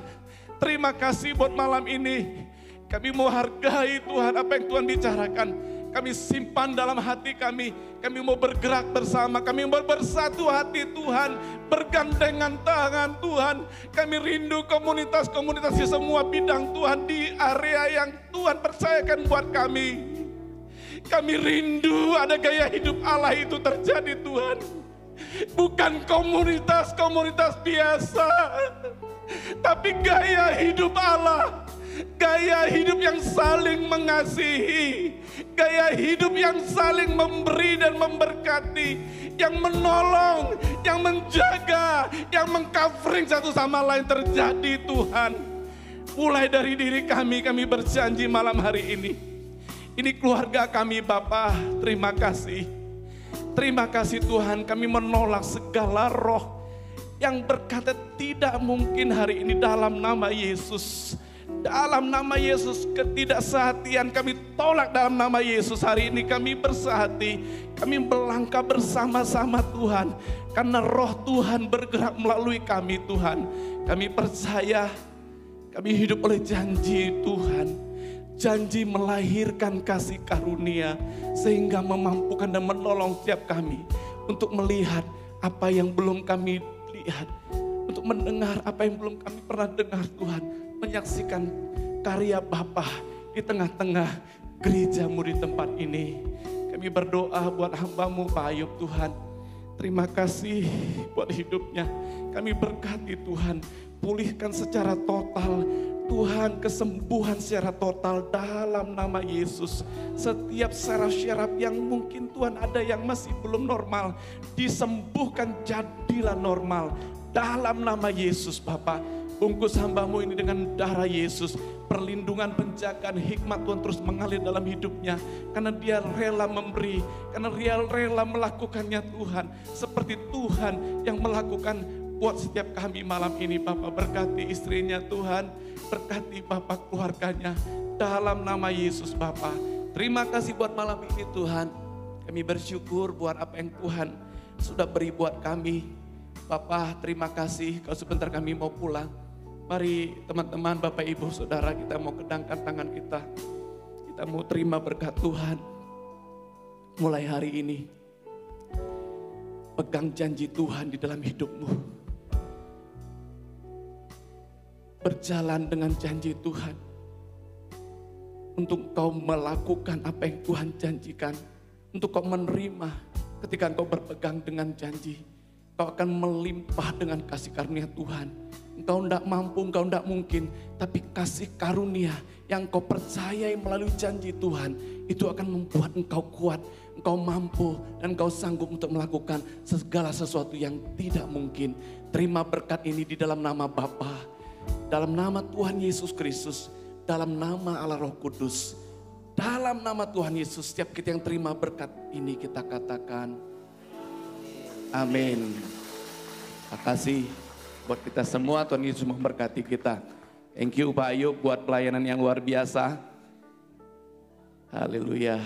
terima kasih buat malam ini. Kami mau hargai Tuhan apa yang Tuhan bicarakan. Kami simpan dalam hati kami. Kami mau bergerak bersama. Kami mau bersatu hati Tuhan. Bergandengan tangan Tuhan. Kami rindu komunitas-komunitas di semua bidang Tuhan. Di area yang Tuhan percayakan buat kami. Kami rindu ada gaya hidup Allah itu terjadi Tuhan. Bukan komunitas-komunitas biasa. Tapi gaya hidup Allah. Gaya hidup yang saling mengasihi. Gaya hidup yang saling memberi dan memberkati. Yang menolong, yang menjaga, yang mengcovering satu sama lain terjadi Tuhan. Mulai dari diri kami berjanji malam hari ini. Ini keluarga kami Bapa, terima kasih. Terima kasih Tuhan, kami menolak segala roh yang berkata tidak mungkin hari ini dalam nama Yesus. Dalam nama Yesus, ketidaksehatian kami tolak dalam nama Yesus. Hari ini kami bersehati, kami melangkah bersama-sama Tuhan. Karena roh Tuhan bergerak melalui kami Tuhan. Kami percaya, kami hidup oleh janji Tuhan. Janji melahirkan kasih karunia. Sehingga memampukan dan menolong setiap kami. Untuk melihat apa yang belum kami lihat. Untuk mendengar apa yang belum kami pernah dengar Tuhan. Menyaksikan karya Bapa di tengah-tengah gerejamu di tempat ini. Kami berdoa buat hamba-Mu Pak Ayub Tuhan. Terima kasih buat hidupnya. Kami berkati Tuhan. Pulihkan secara total. Tuhan kesembuhan secara total dalam nama Yesus. Setiap syaraf-syaraf yang mungkin Tuhan ada yang masih belum normal. Disembuhkan jadilah normal. Dalam nama Yesus Bapak. Bungkus hamba-Mu ini dengan darah Yesus. Perlindungan, penjagaan, hikmat Tuhan terus mengalir dalam hidupnya. Karena dia rela memberi. Karena dia rela melakukannya Tuhan. Seperti Tuhan yang melakukan buat setiap kami malam ini. Bapak berkati istrinya Tuhan. Berkati Bapak keluarganya. Dalam nama Yesus Bapak. Terima kasih buat malam ini Tuhan. Kami bersyukur buat apa yang Tuhan sudah beri buat kami. Bapak terima kasih. Kalau sebentar kami mau pulang. Mari teman-teman, Bapak, Ibu, Saudara, kita mau kedangkan tangan kita. Kita mau terima berkat Tuhan. Mulai hari ini, pegang janji Tuhan di dalam hidupmu. Berjalan dengan janji Tuhan. Untuk kau melakukan apa yang Tuhan janjikan. Untuk kau menerima ketika kau berpegang dengan janji. Kau akan melimpah dengan kasih karunia Tuhan. Engkau tidak mampu, engkau tidak mungkin. Tapi kasih karunia yang kau percayai melalui janji Tuhan. Itu akan membuat engkau kuat. Engkau mampu dan engkau sanggup untuk melakukan segala sesuatu yang tidak mungkin. Terima berkat ini di dalam nama Bapa. Dalam nama Tuhan Yesus Kristus. Dalam nama Allah Roh Kudus. Dalam nama Tuhan Yesus. Setiap kita yang terima berkat ini kita katakan. Amin. Terima kasih buat kita semua. Tuhan Yesus memberkati kita. Thank you Pak Ayub buat pelayanan yang luar biasa. Haleluya.